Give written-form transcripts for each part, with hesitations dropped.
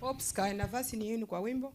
Opska, nafasi ni yenu kwa wimbo.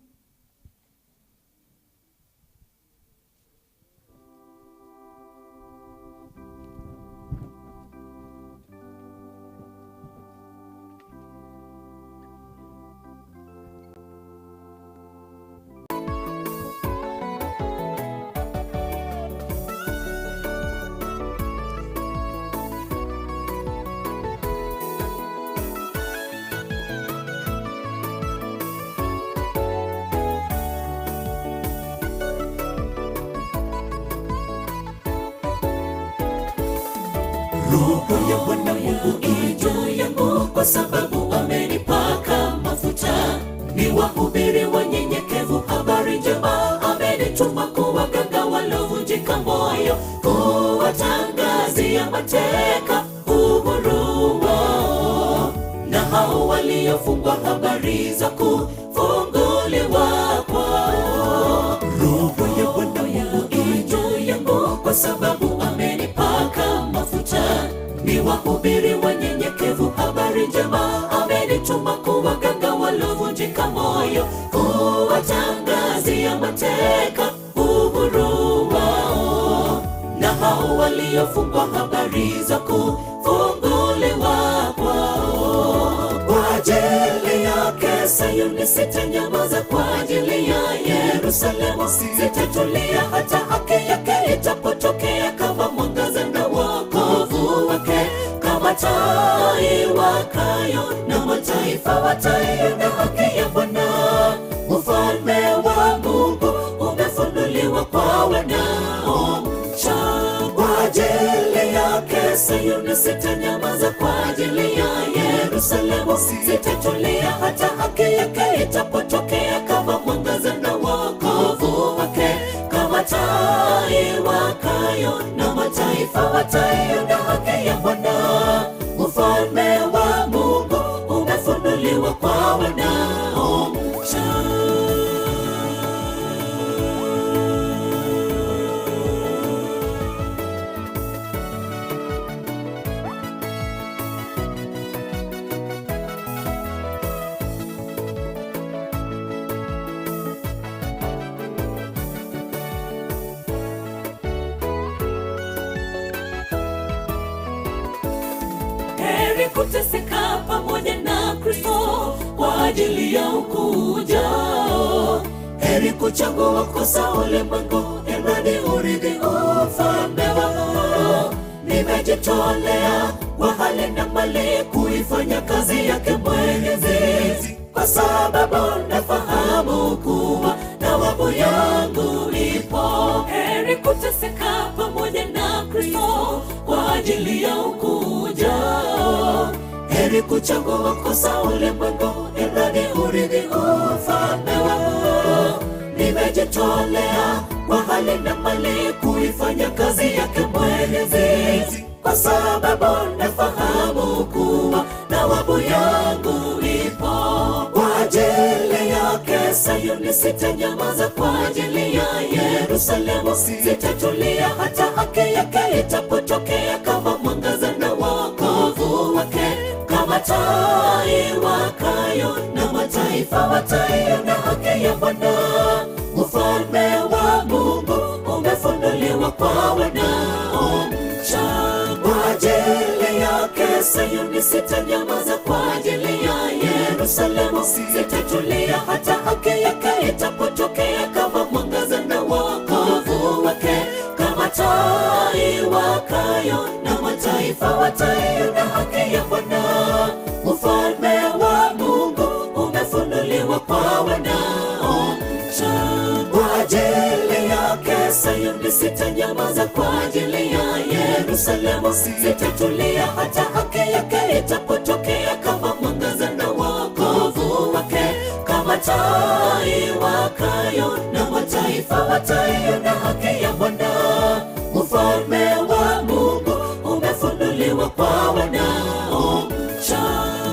Roho ya Bwana Mungu juu yangu, kwa sababu amenipaka mafuta niwahubiri wanyenyekevu habari njema. Amenituma kuwaganga waliovunjika moyo, kuwatangazia mateka uhuru wao, na hao waliofungwa habari za kufunguliwa kwao. Roho ya Bwana Mungu juu yangu, kwa sababu amenipaka mafuta niwahubiri wanyenyekevu habari njema. Amenituma kuwaganga waliovunjika moyo, kuwatangazia mateka uhuru wao, na hao waliofungwa habari za kufunguliwa kwao. Kwa ajili yake Sayuni sitanyamaza, kwa ajili ya Yerusalemu sitatulia, hata haki yake itapotokea kama mwangaza na wokovu wake kama taa iwakayo, na mataifa wataiona haki ya Bwana. Ufalme wa Mungu umefunuliwa kwa wanaomcha. Kwa ajili yake Sayuni sitanyamaza, kwa ajili ya Yerusalemu sitatulia, hata haki yake itapotokea kama mwangaza na wokovu wake kama taa iwakayo, na mataifa wataiona haki ya Bwana. Ufalme wa Mungu umefunuliwa kwa wanaomcha. Heri kuteseka pamoja na Kristo kwa ajili ya ukujao. Heri kuchagua kosa ulimwengu, imradi urithi ufalme wako. Nimejitolea kwa hali na mali kuifanya kazi yake Mwenyezi, kwa sababu nafahamu kuwa thawabu yangu ipo. Heri kuteseka pamoja na Kristo kwa ajili ya ukujao. Heri kuchagua kosa ulimwengu, imradi urithi ufalme wako. Nimejitolea kwa hali na mali kuifanya kazi yake Mwenyezi, kwa sababu nafahamu kuwa thawabu yangu ipo. Kwa ajili yake Sayuni sitanyamaza, kwa ajili ya Yerusalemu sitatulia, hata haki yake itapotokea kama mwangaza na wokovu wake kama taa iwakayo, na mataifa wataiona haki ya Bwana. Ufalme wa Mungu umefunuliwa kwa wanaomcha. Kwa ajili yake Sayuni sitanyamaza, kwa ajili ya Yerusalemu sitatulia, hata haki yake itapotokea kama mwangaza na wokovu wake kama taa iwakayo, na mataifa wataiona haki ya Bwana. Ufalme wa Mungu umefunuliwa kwa wanaomcha. Kwa ajili yake Sayuni sitanyamaza, kwa ajili ya Yerusalemu sitatulia, hata haki yake itapotokea kama mwangaza na wokovu wake kama taa iwakayo, na mataifa wataiona haki ya Bwana. Ufalme wa Mungu umefunuliwa kwa wanaomcha.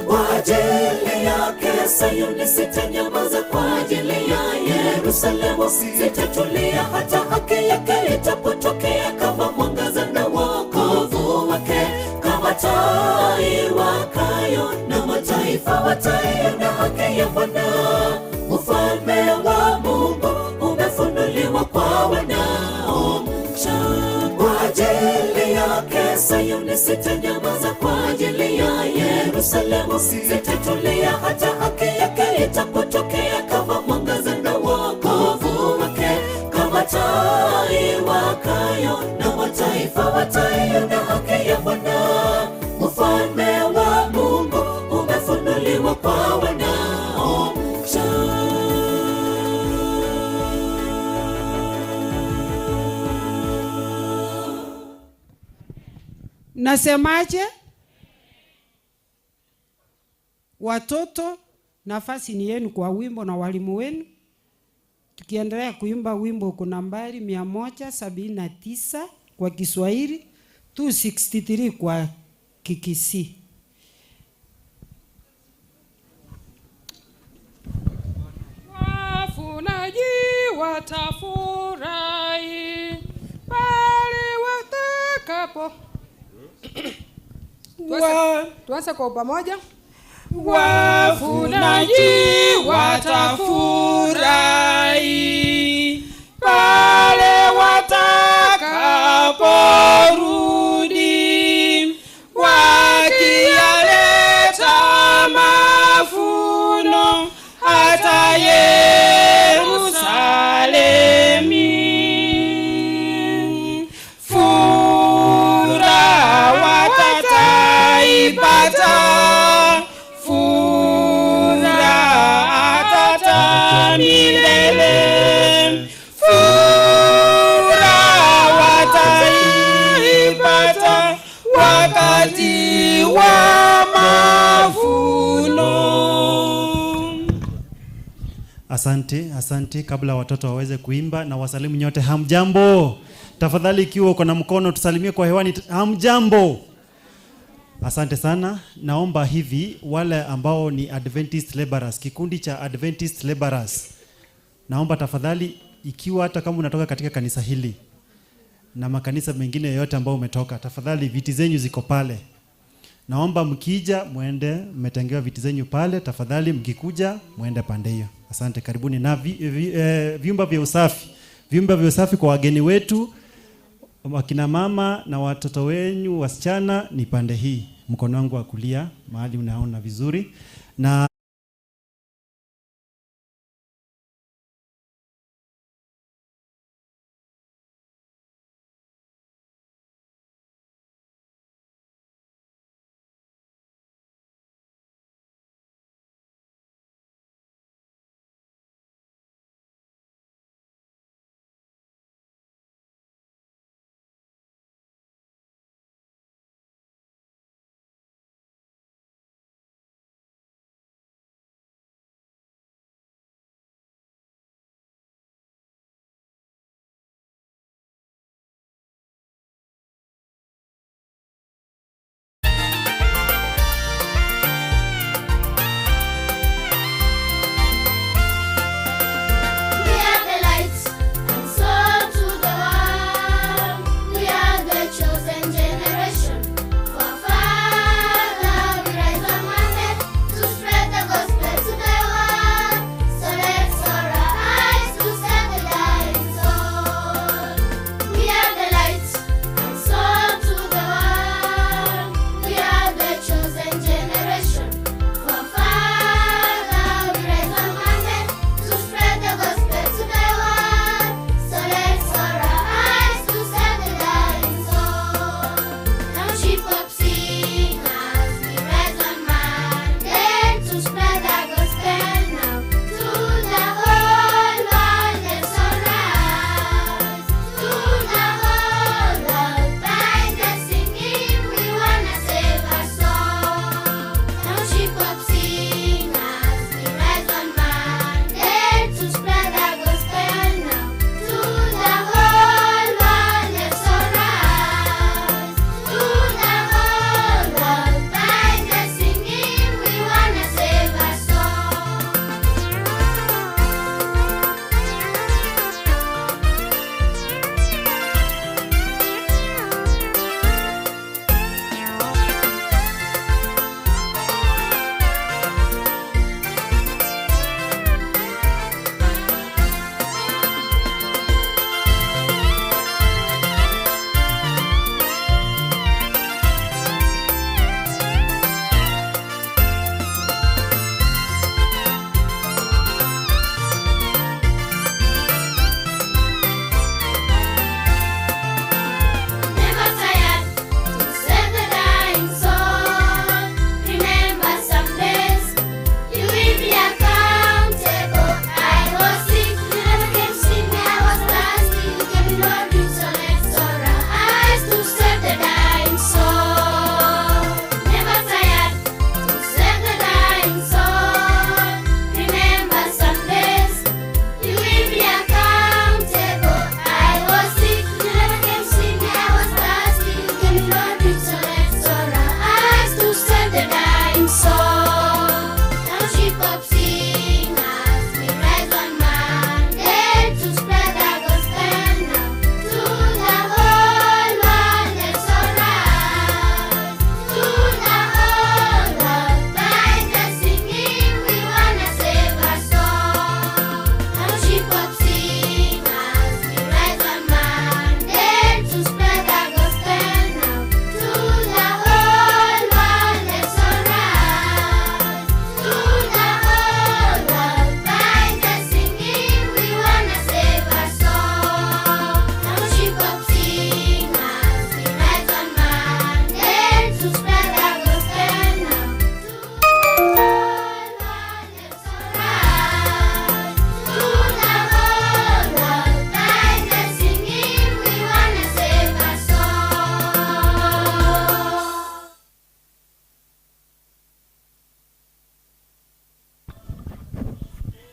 Kwa ajili yake Sayuni sitanyamaza, kwa ajili ya Yerusalemu sitatulia, hata haki yake itapotokea kama mwangaza na wokovu wake kama taa iwakayo, na mataifa wataiona haki ya Bwana. Ufalme wa Mungu umefunuliwa kwa wanaomcha. Kwa ajili yake Sayuni sitanyamaza, kwa ajili ya Yerusalemu sitatulia, hata haki yake itapotokea kama mwangaza na wokovu wake kama taa iwakayo, na mataifa wataiona haki ya Bwana. Ufalme wa Mungu umefunuliwa kwa wanaomcha. Nasemaje? Watoto, nafasi ni yenu kwa wimbo na walimu wenu. Tukiendelea kuimba wimbo kuna nambari 179 kwa Kiswahili, 263 kwa Kikisii. Wafunaji watafurahi pale watakapo. Tuanze kwa pamoja. Wafunaji watafurahi pale watakaporudi, wakiyaleta mavuno hata Yerusalemu. Furaha watataipata, milele. Furaha wataipata wakati wa mavuno. Asante. Kabla watoto waweze kuimba, na wasalimu nyote hamjambo. Tafadhali ikiwa uko na mkono tusalimie kwa hewani, hamjambo. Asante sana. Naomba hivi, wale ambao ni Adventist Laborers, kikundi cha Adventist Laborers, naomba tafadhali, ikiwa hata kama unatoka katika kanisa hili na makanisa mengine yote ambao umetoka, tafadhali viti zenyu ziko pale. Naomba mkija muende, mmetengewa viti zenyu pale, tafadhali mkikuja muende pande hiyo. Asante, karibuni. Na vyumba vya usafi kwa wageni wetu, wakina mama na watoto wenyu wasichana ni pande hii, mkono wangu wa kulia, mahali unaona vizuri. Na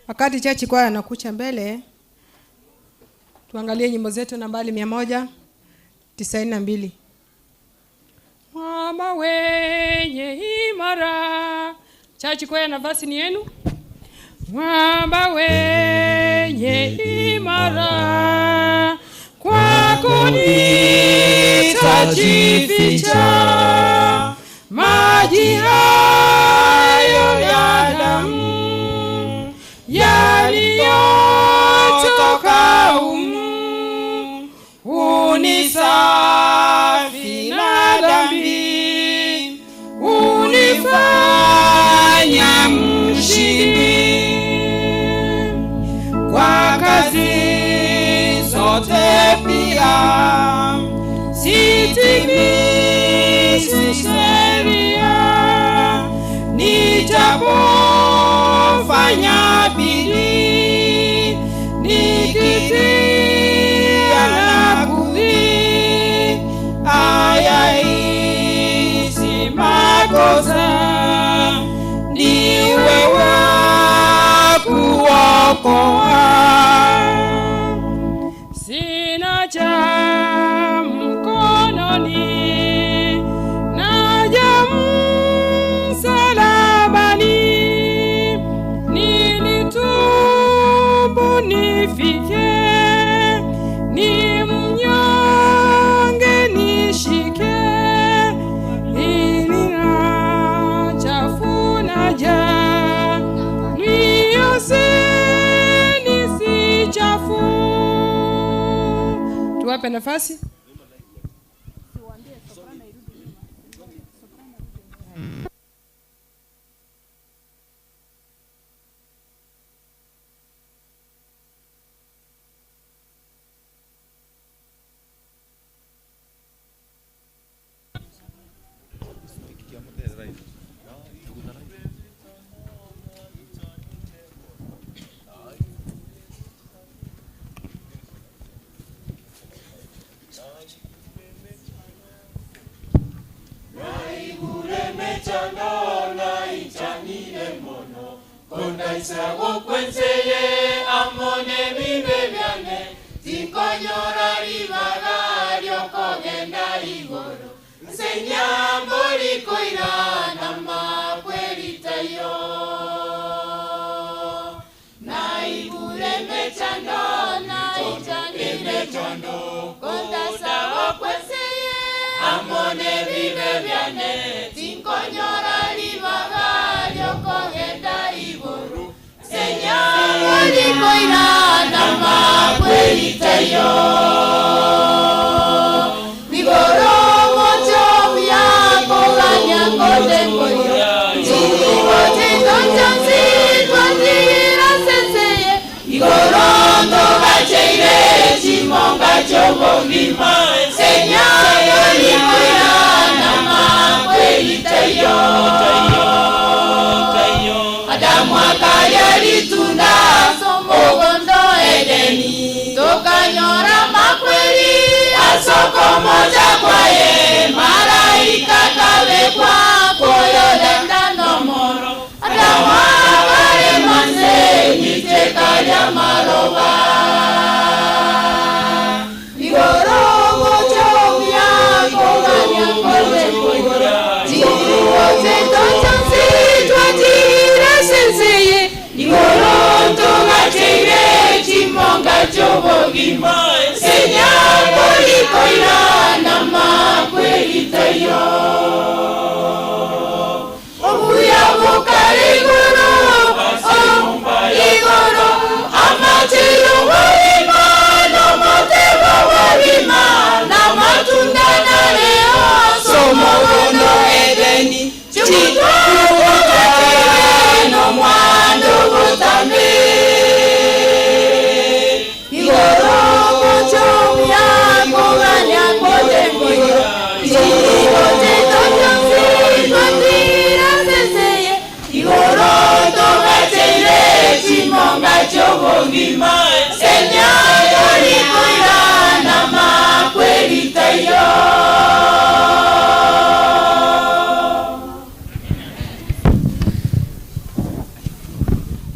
Wakati chachi kwa anakucha mbele, tuangalie nyimbo zetu nambari 192. Mwamba wenye imara. Chachi kwa nafasi ni yenu. Mwamba wenye imara, kwako nitajificha, maji hayo ya damu yaliyotoka humu unisafi na dhambi, unifanya mshindi. Kwa kazi zote pia sitimizi sheria, nijapofanya bidii nikitia na kudhii, ayahisi makosa ni wewe kuokoa. Sina cha mkononi, naja msalabani, nilitubu nifike, ni mnyonge nishike, ili na chafu naja nisichafu. Tuwape nafasi. Isago kwenseye amone bibebyane tikonyora ribaga lyokogenda igoro senyambo likoira na makwelitayo na igure mechando na ichanile chando konda sago kwenseye amone bibebyane tikonyora ribaga lyokogenda igoro Olikoira na makwelitayo Vigoro mocho yako ganya kote koyo Chini kote tonjansi twatira senseye Vigoro toga cheire chimonga chobo gima Senya olikoira na makwelitayo Adamu akayalitunda Ogondo Edeni Tokanyora makweli Asoko moja kwaye Malaika kawekwa Koyo lenda nomoro Adamu akale manze Niteka ya maroba Igoro moja yako Ganya kote koyo Jiri wote tonjansi Twatira senseye Igoro togacheire chimonga chobogima Senyambo likoira na makwelitayo Obuya bukale igoro Igoro amachiro walima No motebo walima Na matunda na leo Somo gono Edeni Chitu no mwando butambe Igoro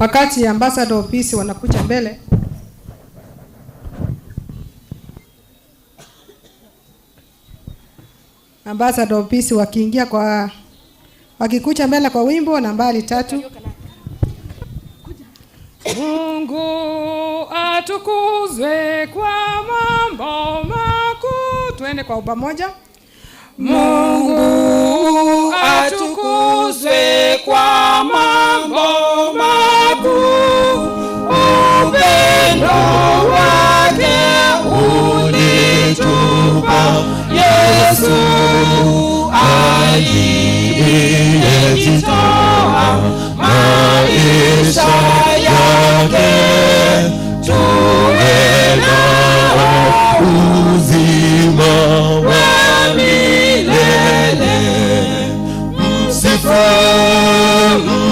Wakati ambassador ofisi wanakuja mbele, ambassador ofisi wakikuja mbele kwa wimbo nambari 3. Mungu atukuzwe kwa mambo makuu. Twende kwa pamoja. Mungu atukuzwe kwa mambo makuu. Upendo wake ulitupa Yesu aliyejitoa maisha yake tuwe na uzima wa milele. Msifu,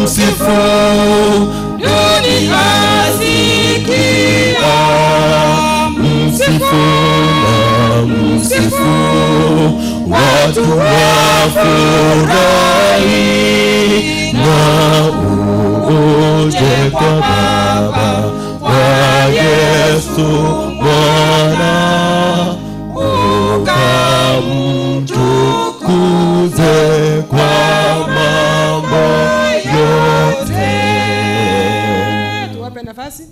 msifu dunia sikia, msifu na msifu watu wafurahi na uje kwa Baba wa Yesu Bwana, ukamtukuze kwa mambo yote. Tuwape nafasi.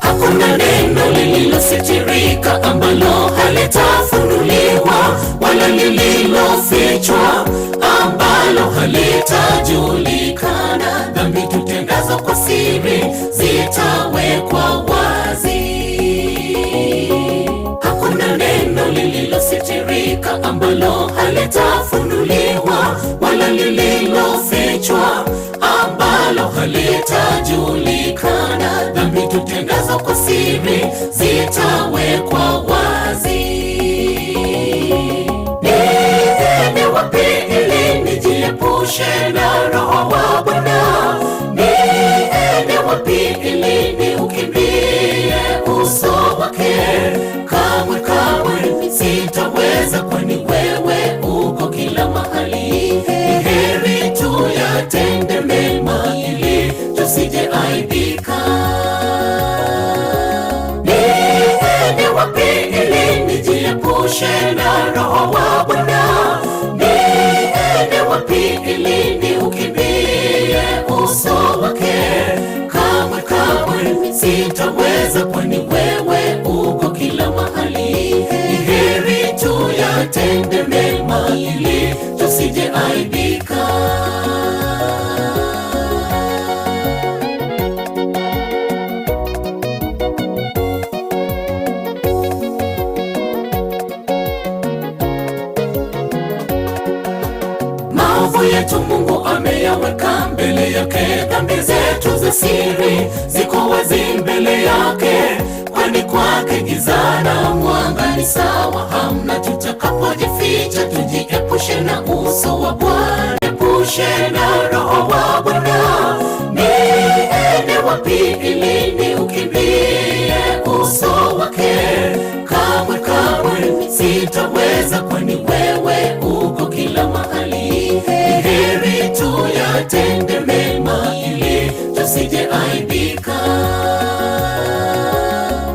Hakuna neno lililositirika ambalo halitafunuliwa, wala lililofichwa ambalo halitajulikana. Dhambi tutendazo kwa siri zitawekwa wazi. Hakuna neno lililositirika ambalo halitafunuliwa, wala lililofichwa ambalo halitajulikana. Dhambi tutendazo kwa siri zitawekwa wazi. Niende wapi ili nijiepushe na Roho wa Bwana? Niende wapi ili niukimbie uso wake? Kamwe, kamwe sitaweza, kwani wewe uko kila mahali. Ni heri tuyatende mema ili tusije aibika. Niende wapi ili nijiepushe na Roho wa Bwana? Niende wapi ili niukimbie uso wake? Kamwe, kamwe sitaweza, kwani wewe uko kila mahali. Ni heri tuyatende mema ili tusije aibika. Maovu yetu Mungu ameyaweka mbele yake, dhambi zetu za siri ziko wazi mbele yake. Kwani kwake giza na mwanga ni sawa, hamna tutakapojificha. Tujiepushe na uso wa Bwana, epushe na Roho wa Bwana. Niende wapi ili niukimbie uso wake? Kamwe, kamwe sitaweza, kwani wewe uko kila mahali. Ni heri tuyatende mema ili tusije aibika.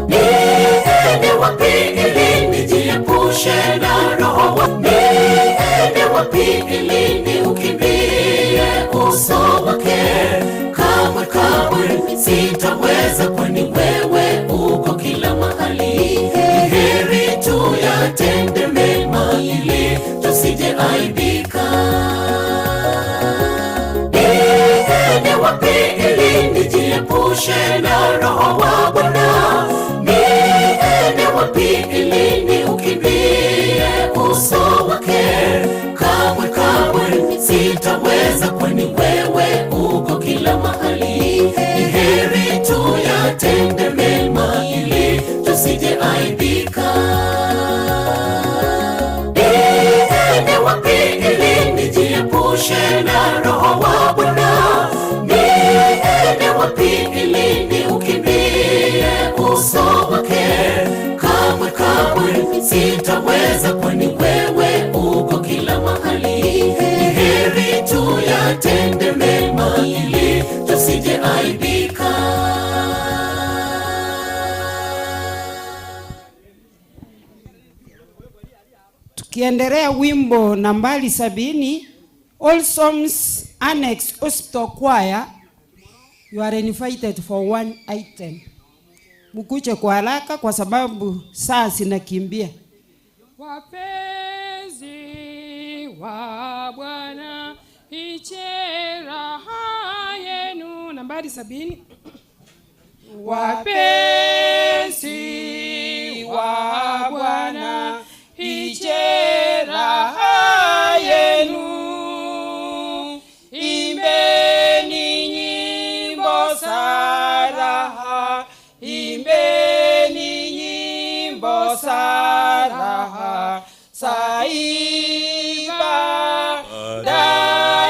Niende wapi ili nijiepushe na Roho wa Bwana? Niende wapi ili niukimbie uso wake? Kamwe, kamwe sitaweza, kwani wewe uko kila mahali. Ni heri tuyatende mema ili tusije aibika. Niende wapi ili nijiepushe na Roho wa Bwana? Niende wapi ili niukimbie uso wake? Kamwe, kamwe sitaweza, kwani wewe uko kila mahali. Ni heri tuyatende mema ili tusije aibika. Niende wapi ili nijiepushe niepushe na Roho wa Bwana. Niende wapi ili niukimbie uso wake? Kamwe kamwe sitaweza, kwani wewe uko kila mahali. Ni heri tuyatende mema ili tusije aibika. Tukiendelea wimbo nambari 70, All Psalms Annex Hospital Choir, you are invited for one item. Mkuche kwa haraka kwa sababu saa zinakimbia. Wapenzi wa Bwana, iche raha yenu. Nambari 70. Wapenzi wa Bwana, iche raha yenu. Imbeni nyimbo za raha, imbeni nyimbo za raha, za ibada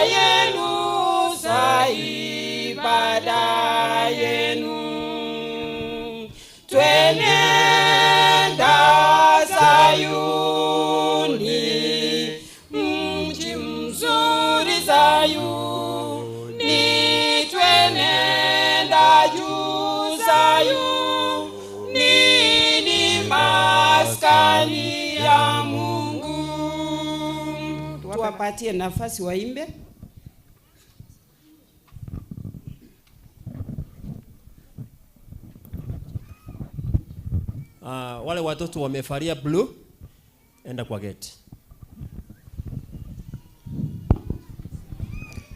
yenu, za ibada yenu. Twenenda Sayuni, mji mzuri Sayuni, twenenda juu Sayuni, ni maskani ya Mungu. Tuwapatie nafasi waimbe. Wale watoto wamefaria blue, enda kwa gate.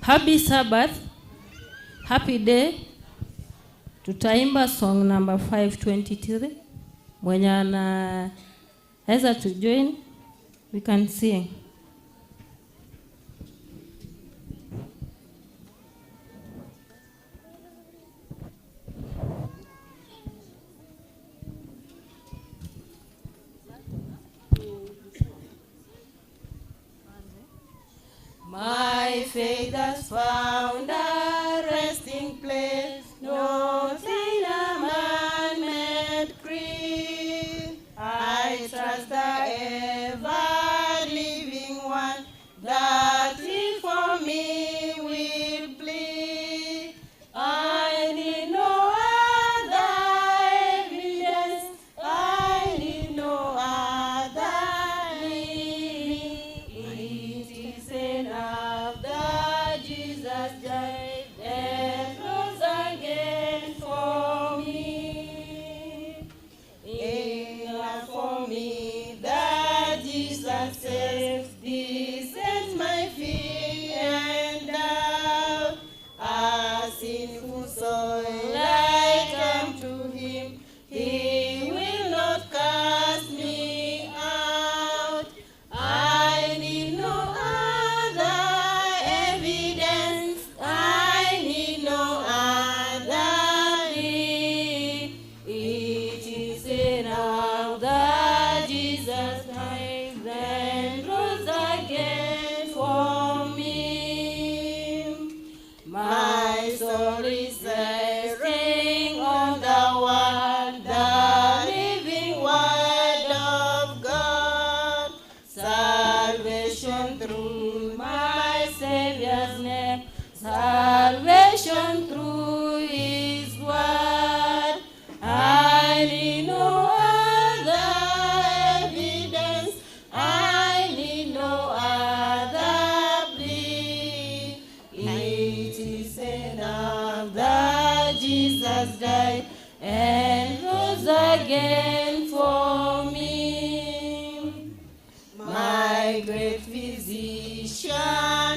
Happy Sabbath, happy day. Tutaimba song number 523. Mwenye anaweza to join, we can sing. My faith has found a resting place, not in a man-made creed. I trust the ever-living one, that he for me will plead. I need no other evidence, I need no other living. It is enough that Jesus died and rose again for me. Enough for me that Jesus saves, this is my fear and doubt. A sinful soul, I come to him, he will not cast me out. I need no other evidence, I need no other need. It is enough that Jesus died and rose again for me. My soul is resting on the one, the living word of God. Salvation through my Savior's name, salvation through his word. I need no other evidence, I need no other plea. It is enough that Jesus died and rose again for me. My great physician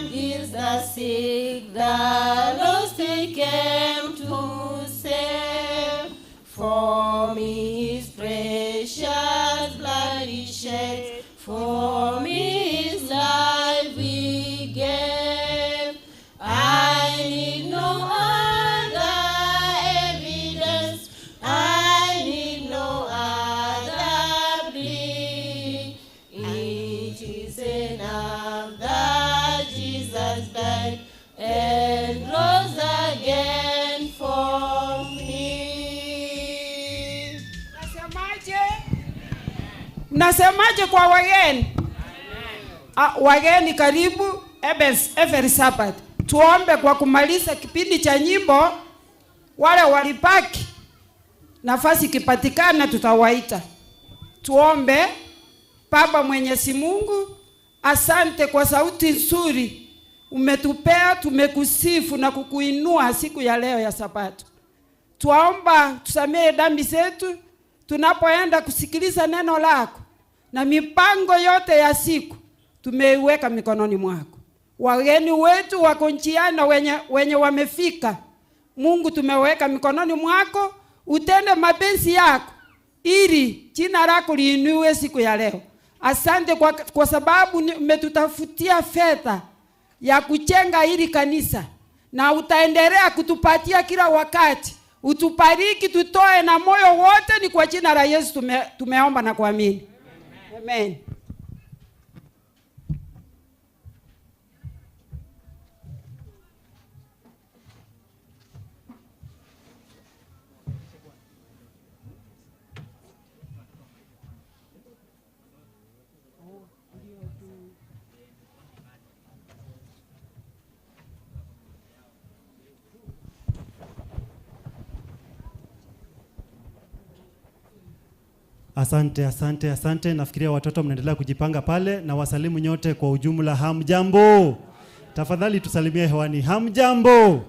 heals the sick, the lost he came to save. For me his precious blood he shed, for me his life he gave. I need no other evidence, I need no other plea. It is enough that Jesus died and rose again for me. Mnasemaje kwa wageni? Wageni karibu every Sabbath. Tuombe kwa kumaliza kipindi cha nyimbo. Wale walipaki, nafasi kipatikana tutawaita. Tuombe. Baba Mwenyezi Mungu, asante kwa sauti nzuri umetupea, tumekusifu na kukuinua siku ya leo ya Sabato. Tuomba tusamehe dhambi zetu tunapoenda kusikiliza neno lako, na mipango yote ya siku tumeiweka mikononi mwako. Wageni wetu wako njiani wenye wamefika, Mungu tumeweka mikononi mwako, utende mapenzi yako ili jina lako liinuwe siku ya leo. Asante kwa sababu umetutafutia fedha ya kujenga hili kanisa, na utaendelea kutupatia kila wakati. Utubariki, tutoe na moyo wote, ni kwa jina la Yesu tumeomba na kuamini. Amen. Asante. Nafikiria watoto mnaendelea kujipanga pale, na wasalimu nyote kwa ujumla. Hamjambo? Tafadhali tusalimie hewani. Hamjambo?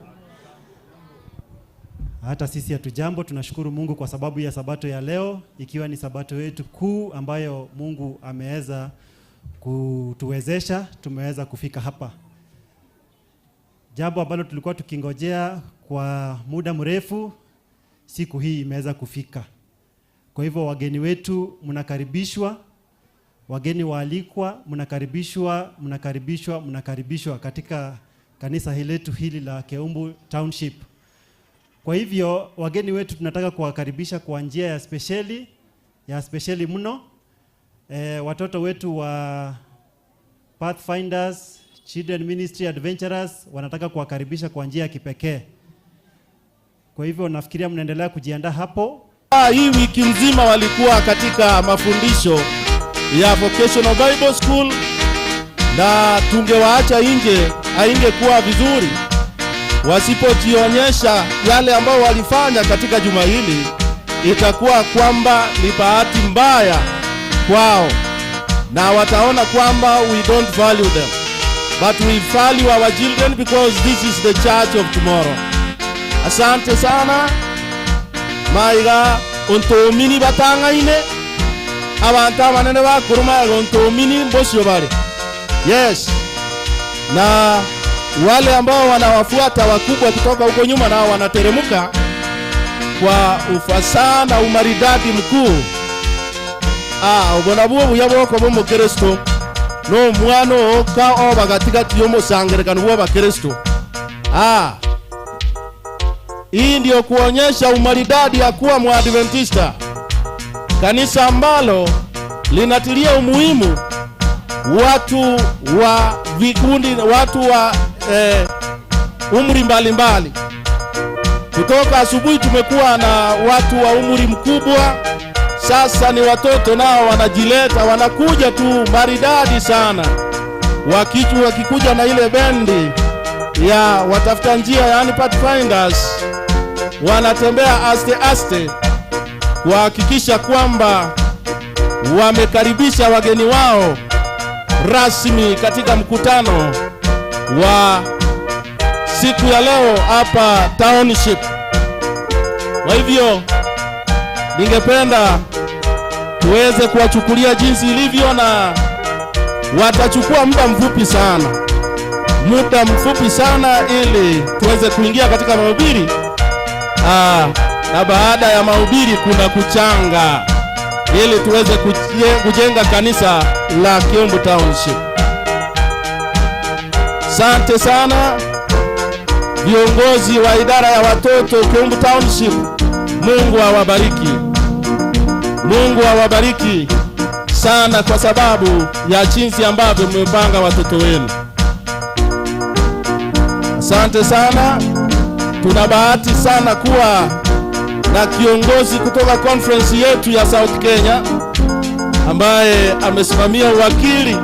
Hata sisi hatujambo. Tunashukuru Mungu kwa sababu ya Sabato ya leo, ikiwa ni Sabato yetu kuu ambayo Mungu ameweza kutuwezesha tumeweza kufika hapa. Jambo ambalo tulikuwa tukingojea kwa muda mrefu, siku hii imeweza kufika. Kwa hivyo wageni wetu mnakaribishwa, wageni waalikwa mnakaribishwa katika kanisa hili letu hili la Keumbu Township. Kwa hivyo wageni wetu tunataka kuwakaribisha kwa njia ya speciali mno. Watoto wetu wa Pathfinders, Children Ministry Adventurers wanataka kuwakaribisha kwa njia ya kipekee. Kwa hivyo nafikiria mnaendelea kujiandaa hapo. Hii wiki nzima walikuwa katika mafundisho ya Vocational Bible School, na tungewaacha nje haingekuwa vizuri wasipojionyesha yale ambao walifanya katika juma hili. Itakuwa kwamba ni bahati mbaya kwao, na wataona kwamba we don't value them, but we value our children because this is the church of tomorrow. Asante sana. Maiga ontomini batangaine abantu abanene bakuruma ontomini mbosyo bale. Yes. Na wale ambao wanawafuata wakubwa kutoka huko nyuma nao wanateremuka kwa ufasaha na umaridadi mkuu. Ubona buo buyaboko bo mu Kristo no mwano ka obagatika tiyomo sangerekano bo ba Kristo. Hii ndio kuonyesha umaridadi ya kuwa Mwadventista, kanisa ambalo linatilia umuhimu watu wa vikundi, watu wa umri mbalimbali. Kutoka asubuhi tumekuwa na watu wa umri mkubwa, sasa ni watoto nao wanajileta, wanakuja tu maridadi sana. Wakikuja na ile bendi ya watafuta njia, yani Pathfinders, wanatembea aste kuhakikisha kwamba wamekaribisha wageni wao rasmi katika mkutano wa siku ya leo hapa Township. Kwa hivyo ningependa tuweze kuwachukulia jinsi ilivyo, na watachukua muda mfupi sana ili tuweze kuingia katika mahubiri. Na baada ya mahubiri kuna kuchanga ili tuweze kujenga kanisa la Keumbu Township. Asante sana viongozi wa idara ya watoto Keumbu Township. Mungu awabariki sana kwa sababu ya jinsi ambavyo mmepanga watoto wenu. Asante sana. Tuna bahati sana kuwa na kiongozi kutoka conference yetu ya South Kenya ambaye amesimamia wakili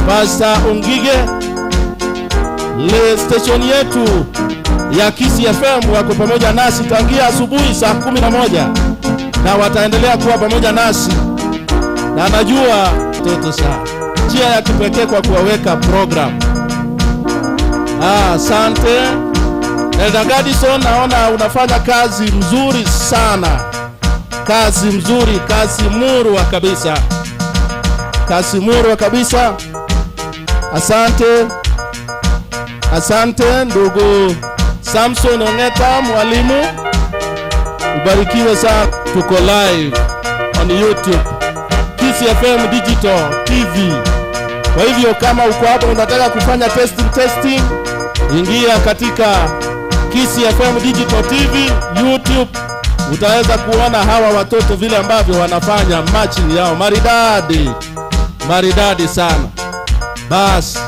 Pastor Ongige. Le station yetu ya Kisii FM wako pamoja nasi tangia asubuhi saa 11 na wataendelea kuwa pamoja nasi, na najua toto sana njia ya kipekee kwa kuwaweka program. Asante. Elder Gadison, naona unafanya kazi mzuri sana. Kazi mzuri, kazi murwa kabisa. Kazi murwa kabisa. Asante. Asante ndugu Samson Ongeta, mwalimu. Ubarikiwe sana. Tuko live on YouTube, Kisii FM Digital TV. Kwa hivyo kama uko hapo unataka kufanya testing, ingia katika Kisii FM Digital TV YouTube, utaweza kuona hawa watoto vile ambavyo wanafanya matching yao maridadi. Maridadi sana. Bas,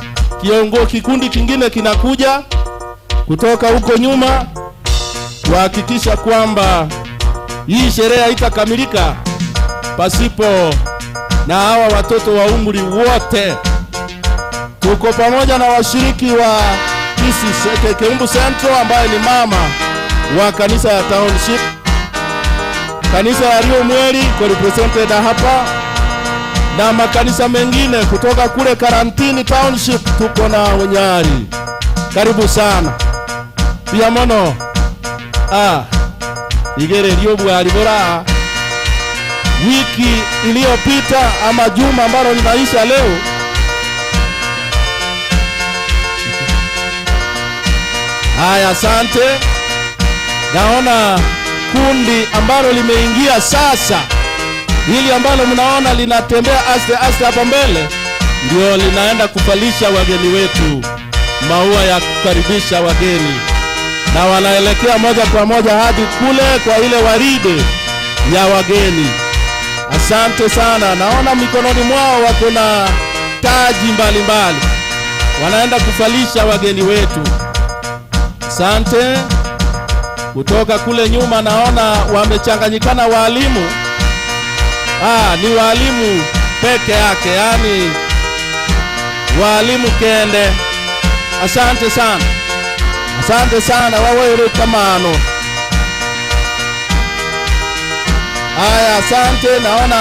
kikundi kingine kinakuja kutoka huko nyuma kuhakikisha kwamba hii sherehe haitakamilika pasipo na hawa watoto wa umri wote. Tuko pamoja na washiriki wa Kisii Keumbu Central ambaye ni mama wa kanisa ya Township. Kanisa ya Rio Mweri kwa represented hapa, na makanisa mengine kutoka kule Karantini Township. Tuko na Onyari. Karibu sana. Pia mono. Igere Rio Bwaribora. Wiki iliyopita ama juma ambalo linaisha leo, asante. Naona kundi ambalo limeingia sasa, hili ambalo mnaona linatembea aste hapa mbele, ndio linaenda kufalisha wageni wetu maua ya kukaribisha wageni, na wanaelekea moja kwa moja hadi kule kwa ile waride ya wageni. Asante sana. Naona mikononi mwao wako na taji mbalimbali, wanaenda kufalisha wageni wetu. Asante. Kutoka kule nyuma naona wamechanganyikana walimu. Ni walimu peke yake, yani walimu kende. Asante sana. Asante sana wawewe kamano. Asante. Naona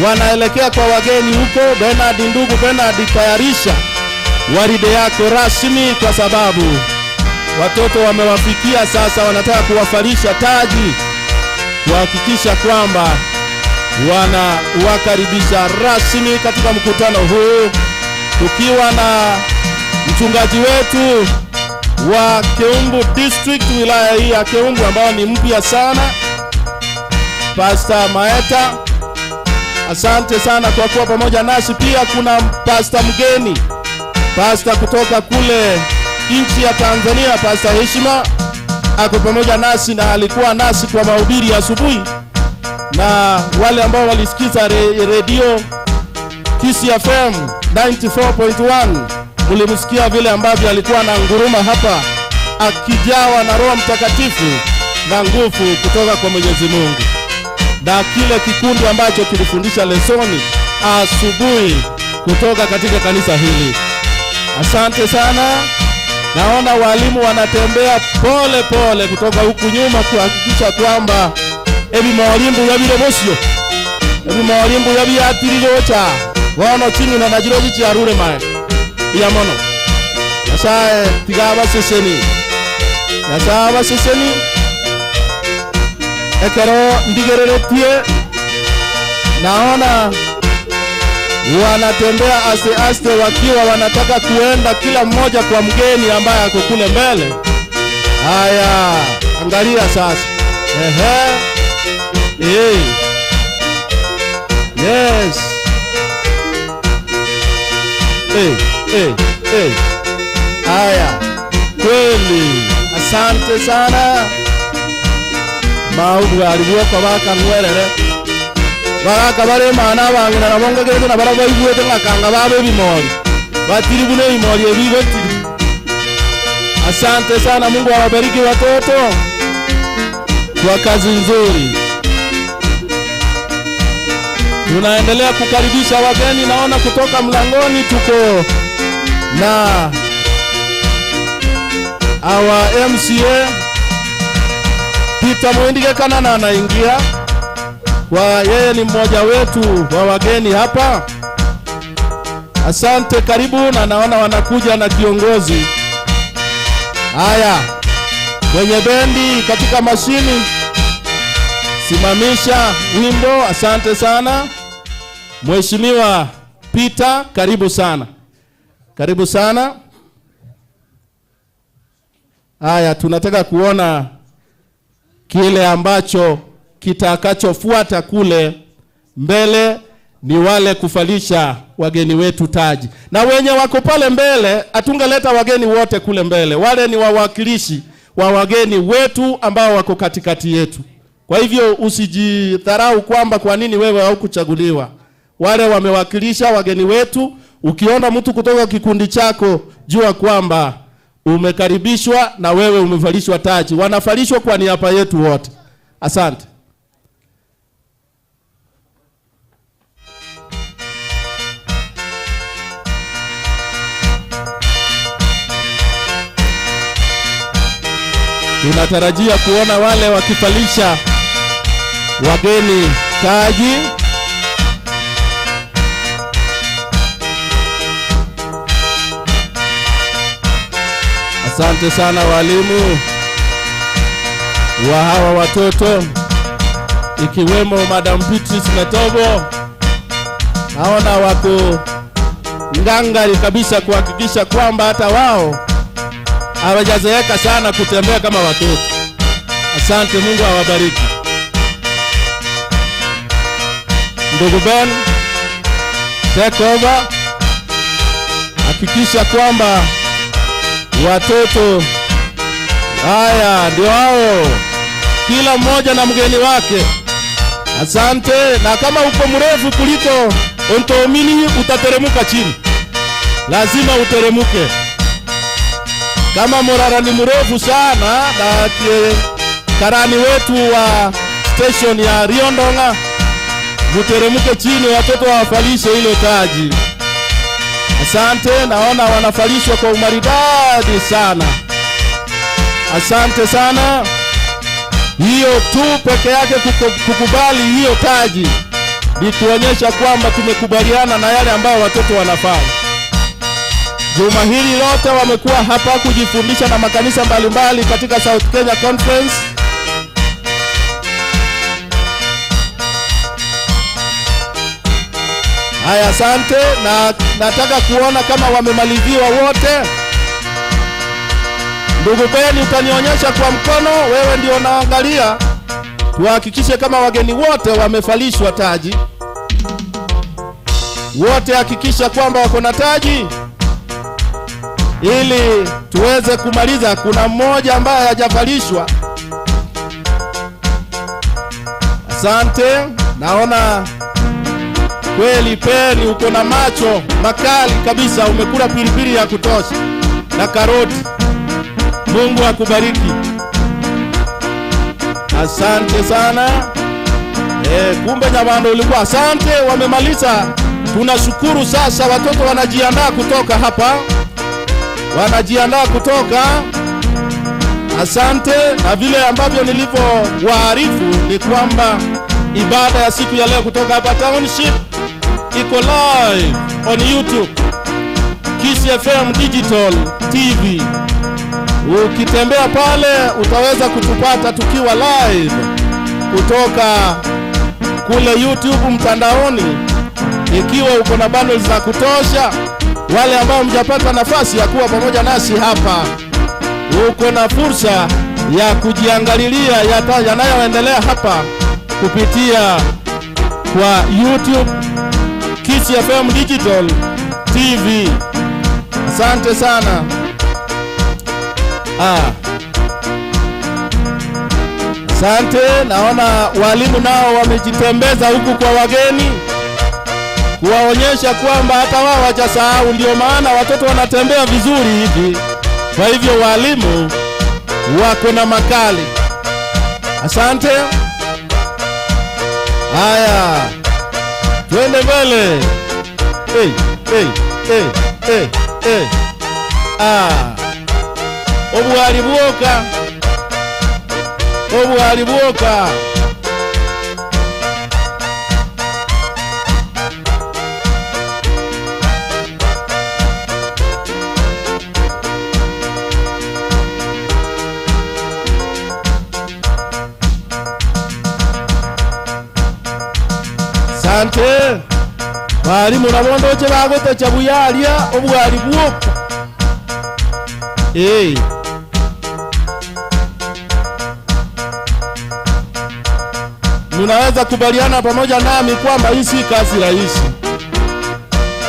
wanaelekea kwa wageni huko. Bernard, ndugu Bernard, tayarisha waride yako rasmi, kwa sababu watoto wamewafikia sasa, wanataka kuwafalisha taji, kuhakikisha kwamba wanawakaribisha rasmi katika mkutano huu, tukiwa na mchungaji wetu wa Keumbu District, wilaya hii ya Keumbu, ambao ni mpya sana, Pastor Maeta. Asante sana kwa kuwa pamoja nasi. Pia kuna pastor mgeni, pastor kutoka kule nchi ya Tanzania, Pastor Heshima, ako pamoja nasi na alikuwa nasi kwa mahubiri ya asubuhi, na wale ambao walisikiza radio Kisii FM 94.1 mlimsikia vile ambavyo alikuwa na nguruma hapa, akijawa na Roho Mtakatifu na nguvu kutoka kwa Mwenyezi Mungu, na kile kikundi ambacho kilifundisha lesoni asubuhi kutoka katika kanisa hili. Asante sana. Naona walimu wanatembea pole pole kutoka huku nyuma kuhakikisha kwamba mwalimu yabire bosio, mwalimu yabi atirirocha wano chini na najiroji chiarure mae ya mono. Asae tigaba seseni ekero ndigereretie. Naona wanatembea aste wakiwa wanataka kuenda kila mmoja kwa mgeni ambaye ako kule mbele. Haya, angalia sasa. Yes. Haya, kweli. Asante sana. Maudu alibuwa kwa waka nwelele. Waka bare mana wangu na nabonga gereto na baraba ibuwe tenga kanga babe bimori. Batiri bune bimori ebigoti. Asante sana, Mungu awabariki watoto kwa kazi nzuri. Tunaendelea kukaribisha wageni, naona kutoka mlangoni tuko na our MCA Peter Mwindige Kanana anaingia. Kwa yeye ni mmoja wetu wa wageni hapa. Asante, karibu, na naona wanakuja na kiongozi. Haya, kwenye bendi katika mashini, simamisha wimbo. Asante sana Mheshimiwa Peter, karibu sana. Karibu sana. Haya, tunataka kuona kile ambacho kitakachofuata kule mbele. Ni wale kufalisha wageni wetu taji, na wenye wako pale mbele atungeleta wageni wote kule mbele. Wale ni wawakilishi wa wageni wetu ambao wako katikati yetu. Kwa hivyo usijidharau kwamba kwa nini wewe haukuchaguliwa. Wale wamewakilisha wageni wetu. Ukiona mtu kutoka kikundi chako, jua kwamba umekaribishwa na wewe umevalishwa taji. Wanafalishwa kwa niaba yetu wote. Asante. Tunatarajia kuona wale wakifalisha wageni taji. Asante sana walimu wa hawa watoto, ikiwemo Madam Beatrice Metobo. Naona wako ngangari kabisa kuhakikisha kwamba hata wao hawajazeeka sana kutembea kama watoto. Asante, Mungu awabariki. Ndugu Ben, take over. Hakikisha kwamba watoto haya ndio hao, kila mmoja na mgeni wake. Asante. Na kama uko mrefu kuliko ontoomini, utateremuka chini, lazima uteremuke. Kama Morara ni mrefu sana, na karani wetu wa station ya Riondonga, muteremuke chini, watoto wafalishe ile taji. Asante, naona wanafalishwa kwa umaridadi sana. Asante sana. Hiyo tu peke yake kukubali hiyo taji ni kuonyesha kwamba tumekubaliana na yale ambayo watoto wanafanya. Juma hili lote wamekuwa hapa kujifundisha na makanisa mbalimbali katika South Kenya Conference. Haya, asante, na nataka kuona kama wamemaliziwa wote. Ndugu Beni, utanionyesha kwa mkono, wewe ndio unaangalia. Tuhakikishe kama wageni wote wamefalishwa taji. Wote hakikisha kwamba wako na taji, ili tuweze kumaliza. Kuna mmoja ambaye hajafalishwa. Asante, naona kweli Peni uko na macho makali kabisa, umekula pilipili ya kutosha na karoti. Mungu akubariki. Asante sana. Kumbe Nyabando ulikuwa. Asante, wamemaliza. Tunashukuru. Sasa watoto wanajiandaa kutoka hapa, wanajiandaa kutoka. Asante. Na vile ambavyo nilivyowaarifu ni kwamba ibada ya siku ya leo kutoka hapa Township iko live on YouTube, Kiss FM Digital TV. Ukitembea pale utaweza kutupata tukiwa live kutoka kule YouTube mtandaoni. Ikiwa uko na bundles za kutosha, wale ambao mjapata nafasi ya kuwa pamoja nasi hapa, uko na fursa ya kujiangalilia yanayoendelea hapa kupitia kwa YouTube Kiss FM Digital TV. Asante sana. Asante. Naona walimu nao wamejitembeza huku kwa wageni, kuwaonyesha kwamba hata wao hawajasahau. Ndio maana watoto wanatembea vizuri hivi, Kwa hivyo walimu wako na makali. Asante. Haya, twende mbele. Obuhalibuoka. Asante. Walimu nabondo che bagote cha buyalia obuhalibuoka. Mnaweza kubaliana pamoja nami kwamba hii si kazi rahisi.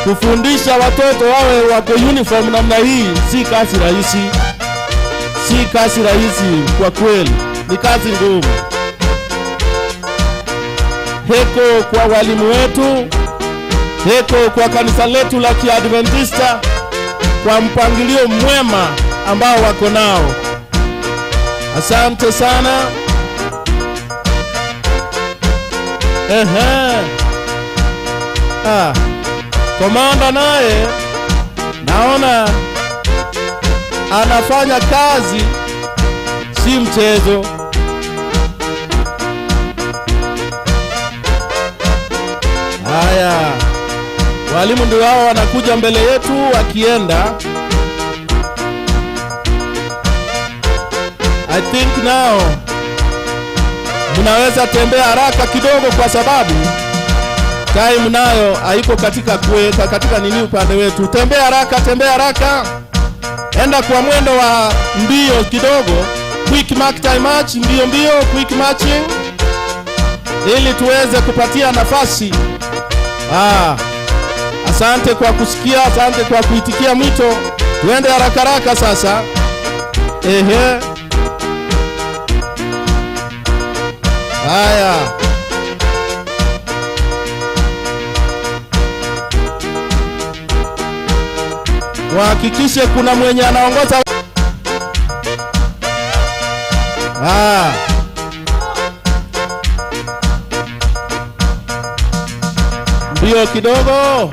Kufundisha watoto wawe wako uniform namna hii si kazi rahisi. Si kazi rahisi kwa kweli. Ni kazi ngumu. Heko kwa walimu wetu. Heko kwa kanisa letu la Kiadventista kwa mpangilio mwema ambao wako nao. Asante sana. Komanda naye naona anafanya kazi si mchezo. Haya, walimu ndio hao wanakuja mbele yetu wakienda. I think now mnaweza tembea haraka kidogo kwa sababu time nayo haiko katika nini upande wetu. Tembea haraka. Enda kwa mwendo wa mbio kidogo. Quick mark time march, mbio, quick marching. Ili tuweze kupatia nafasi. Asante kwa kusikia, asante kwa kuitikia mwito. Tuende haraka sasa. Haya. Hakikishe kuna mwenye anaongoza. Mbio kidogo.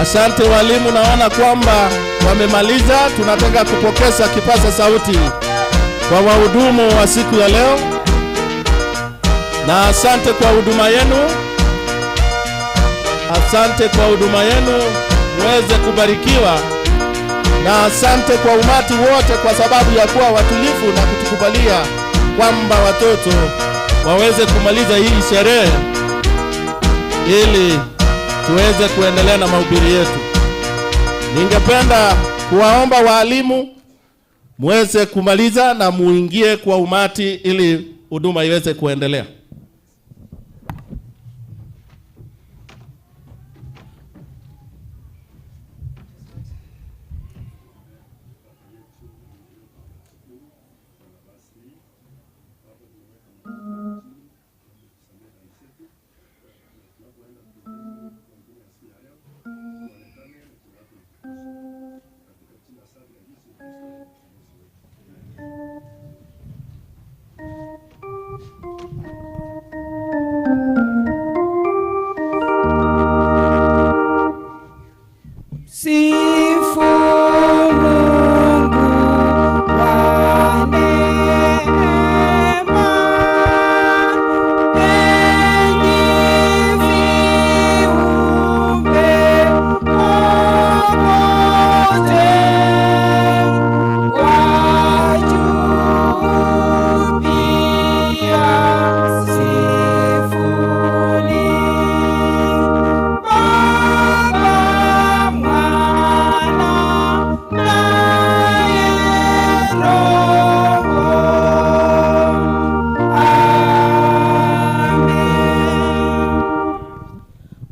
Asante walimu, naona kwamba wamemaliza. Tunataka kupokeza kipaza sauti kwa wahudumu wa siku ya leo. Na asante kwa huduma yenu. Asante kwa huduma yenu, muweze kubarikiwa. Na asante kwa umati wote kwa sababu ya kuwa watulifu na kutukubalia kwamba watoto waweze kumaliza hii sherehe ili tuweze kuendelea na mahubiri yetu. Ningependa kuwaomba walimu muweze kumaliza na muingie kwa umati ili huduma iweze kuendelea.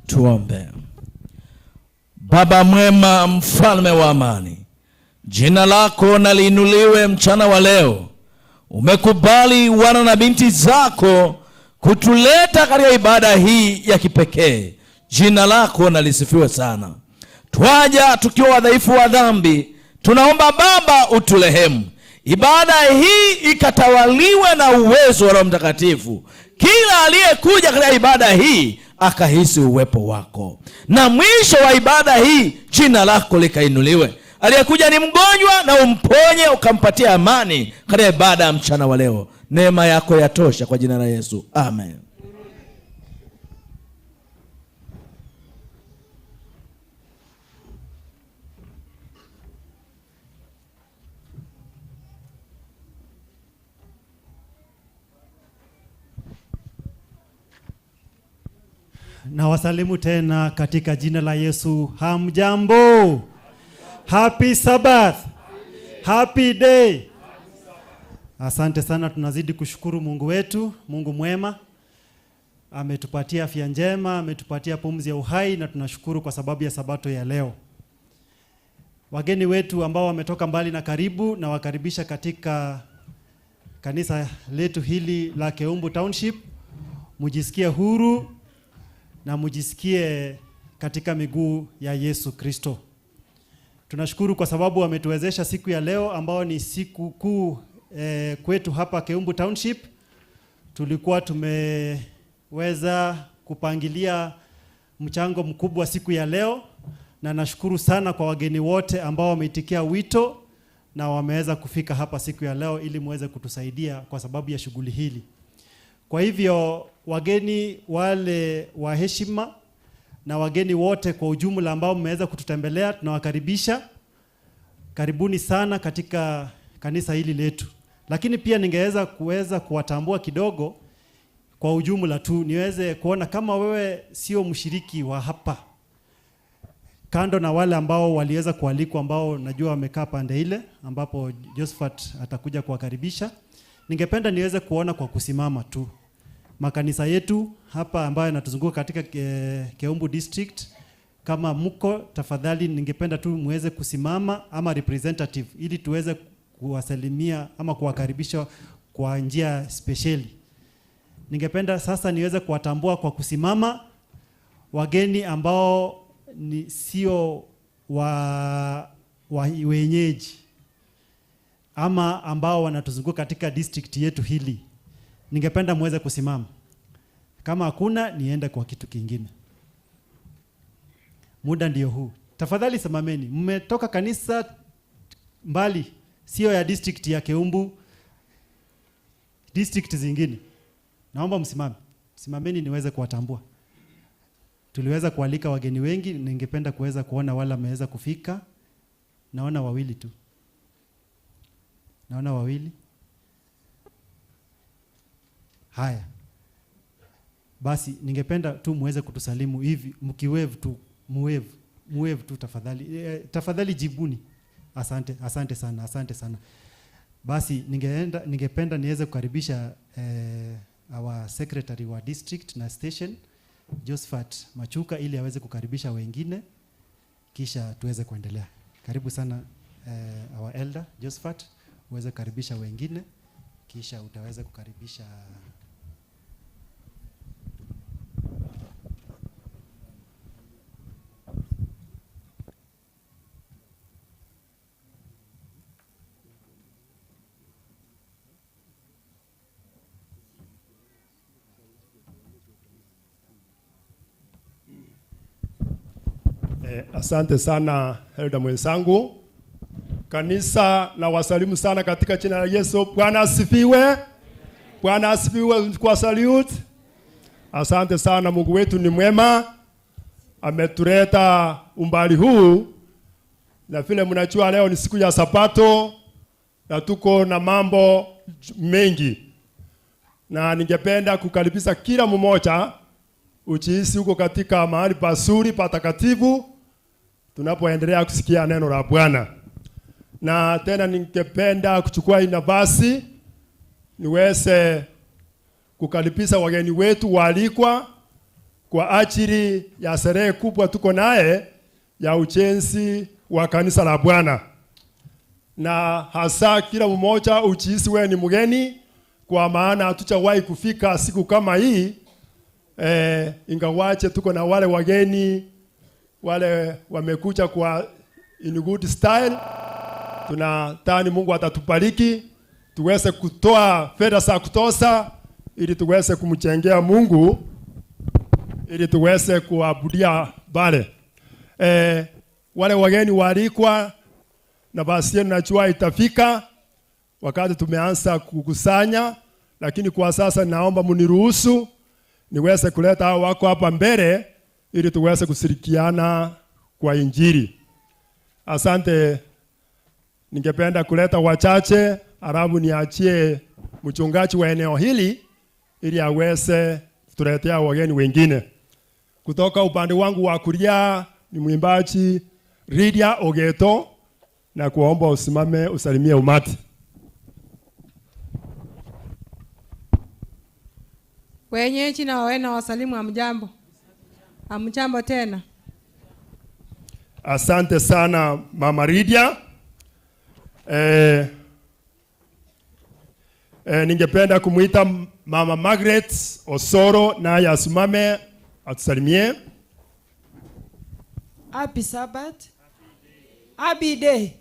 Tuombe. Baba mwema, mfalme wa amani, jina lako na liinuliwe mchana wa leo. umekubali wana na binti zako kutuleta katika ibada hii ya kipekee. Jina lako na lisifiwe sana. Twaja tukiwa wadhaifu wa dhambi, tunaomba Baba uturehemu. Ibada hii ikatawaliwe na uwezo wa Roho Mtakatifu. Kila aliyekuja katika ibada hii akahisi uwepo wako, na mwisho wa ibada hii jina lako likainuliwe. Aliyekuja ni mgonjwa, na umponye ukampatia amani katika ibada ya mchana wa leo. Neema yako yatosha kwa jina la Yesu. Amen. Na wasalimu tena katika jina la Yesu. Hamjambo. Happy Sabbath. Happy day. Asante sana, tunazidi kushukuru Mungu wetu, Mungu mwema. Ametupatia afya njema, ametupatia pumzi ya uhai, na tunashukuru kwa sababu ya sabato ya leo. Wageni wetu ambao wametoka mbali na karibu, na wakaribisha katika kanisa letu hili la Keumbu Township. Mujisikie huru na mujisikie katika miguu ya Yesu Kristo. Tunashukuru kwa sababu ametuwezesha siku ya leo ambao ni siku kuu kwetu hapa Keumbu Township. Tulikuwa tumeweza kupangilia mchango mkubwa siku ya leo, na nashukuru sana kwa wageni wote ambao wameitikia wito na wameweza kufika hapa siku ya leo ili muweze kutusaidia kwa sababu ya shughuli hili. Kwa hivyo wageni wale wa heshima na wageni wote kwa ujumla ambao mmeweza kututembelea, tunawakaribisha. Karibuni sana katika kanisa hili letu. Lakini pia ningeweza kuwatambua kidogo kwa ujumla tu, niweze kuona kama wewe sio mshiriki wa hapa, kando na wale ambao waliweza kualikwa ambao najua wamekaa pande ile ambapo Josephat atakuja kuwakaribisha. Ningependa niweze kuona kwa kusimama tu makanisa yetu hapa ambayo yanatuzunguka katika Keumbu District. Kama mko, tafadhali ningependa tu muweze kusimama ama representative ili tuweze kuwasalimia ama kuwakaribisha kwa njia speciali. Ningependa sasa niweze kuwatambua kwa kusimama wageni ambao ni sio wenyeji ama ambao wanatuzunguka katika district yetu hili. Ningependa muweze kusimama. Kama hakuna, niende kwa kitu kingine. Muda ndio huu. Tafadhali simameni. Mmetoka kanisa mbali, sio ya district ya Keumbu, district zingine. Naomba msimame. Simameni niweze kuwatambua. Tuliweza kualika wageni wengi, ningependa kuweza kuona wala wameweza kufika. Naona wawili tu. Naona wawili. Haya. Basi ningependa tu muweze kutusalimu hivi, mkiwave tu, muwave tu tafadhali. Tafadhali jibuni. Asante sana. Basi ningependa niweze kukaribisha our secretary wa district na station, Josephat Machuka, ili aweze kukaribisha wengine kisha tuweze kuendelea. Karibu sana our elder Josephat, uweze kukaribisha wengine kisha utaweza kukaribisha Asante sana elda mwenzangu. Kanisa na wasalimu sana katika jina la Yesu. Bwana asifiwe. Bwana asifiwe kwa salute. Asante sana, Mungu wetu ni mwema. Ametuleta umbali huu. Na vile mnajua leo ni siku ya Sabato na tuko na mambo mengi. Na ningependa kukaribisha kila mmoja ujihisi huko katika mahali pazuri patakatifu tunapoendelea kusikia neno la Bwana. Na tena ningependa kuchukua hii nafasi niweze kukaribisha wageni wetu waalikwa kwa ajili ya sherehe kubwa tuko naye ya ujenzi wa kanisa la Bwana. na hasa kila mmoja ujihisi wewe ni mgeni, kwa maana hatujawahi kufika siku kama hii. Ingawaje tuko na wale wageni wale wamekuja kwa in good style. Tunatani Mungu atatubariki tuweze kutoa fedha za kutosha ili tuweze kumjengea Mungu, ili tuweze kuabudia bale. Wale wageni walikwa na basi yenu najua itafika wakati tumeanza kukusanya, lakini kwa sasa naomba mniruhusu niweze kuleta hao wako hapa mbele ili tuweze kushirikiana kwa Injili. Asante. Ningependa kuleta wachache alafu niachie mchungaji wa eneo hili ili aweze kutuletea wageni wengine. Kutoka upande wangu wa kulia ni mwimbaji Lydia Ogeto, na kuomba usimame usalimie umati. Wenyeji na wawena wasalimu amjambo. Amjambo tena. Asante sana Mama Lydia. Ningependa kumuita Mama Margaret Osoro naye asimame atusalimie. Happy Sabbath. Happy day.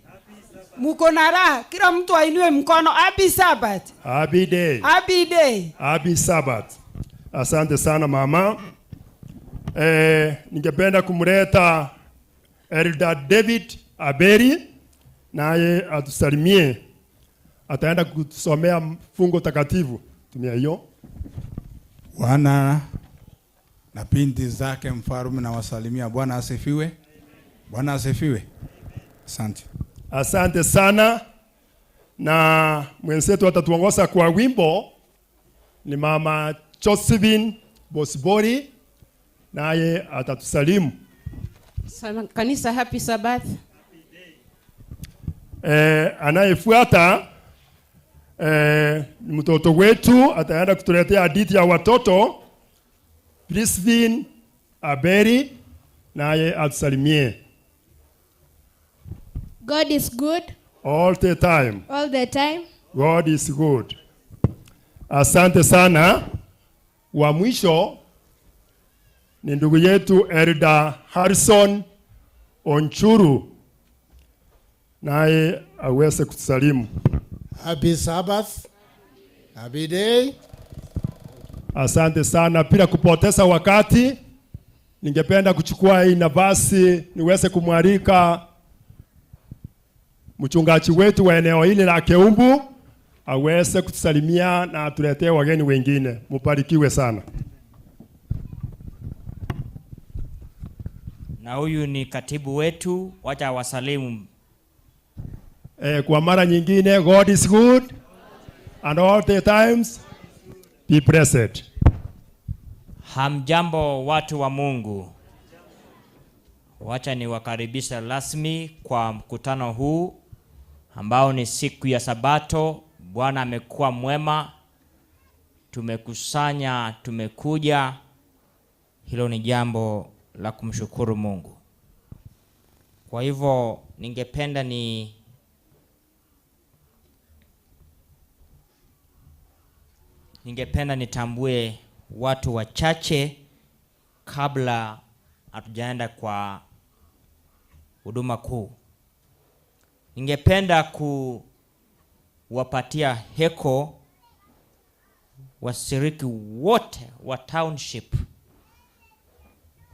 Muko na raha, kila mtu ainue mkono. Happy Sabbath. Happy day. Happy day. Happy Sabbath. Asante sana mama. Ningependa kumleta Elder David Aberi naye atusalimie. Ataenda kutusomea fungo takatifu. Tumia hiyo. Bwana na binti zake mfalme na wasalimia. Bwana asifiwe. Bwana asifiwe. Asante. Asante sana. Na mwenzetu atatuongoza kwa wimbo ni Mama Josephine Bosbori, naye atatusalimu. Kanisa, happy Sabbath. Anayefuata ni mtoto wetu, ataenda kutuletea hadithi ya watoto. Prisvin Aberi naye atusalimie. God is good. All the time. All the time. God is good. Asante sana. Wa mwisho ni ndugu yetu Elder Harrison Onchuru, naye aweze kutusalimu. Happy Sabbath. Happy day. Asante sana. Bila kupoteza wakati, ningependa kuchukua hii nafasi niweze kumwalika mchungaji wetu wa eneo hili la Keumbu aweze kutusalimia na atuletee wageni wengine. Mubarikiwe sana. Na huyu ni katibu wetu, wacha wasalimu. Kwa mara nyingine, God is good and all the times. Be blessed. Hamjambo watu wa Mungu. Wacha niwakaribisha rasmi kwa mkutano huu ambao ni siku ya Sabato. Bwana amekuwa mwema. Tumekusanya, tumekuja. Hilo ni jambo la kumshukuru Mungu. Kwa hivyo ningependa nitambue watu wachache kabla hatujaenda kwa huduma kuu. Ningependa kuwapatia heko washiriki wote wa township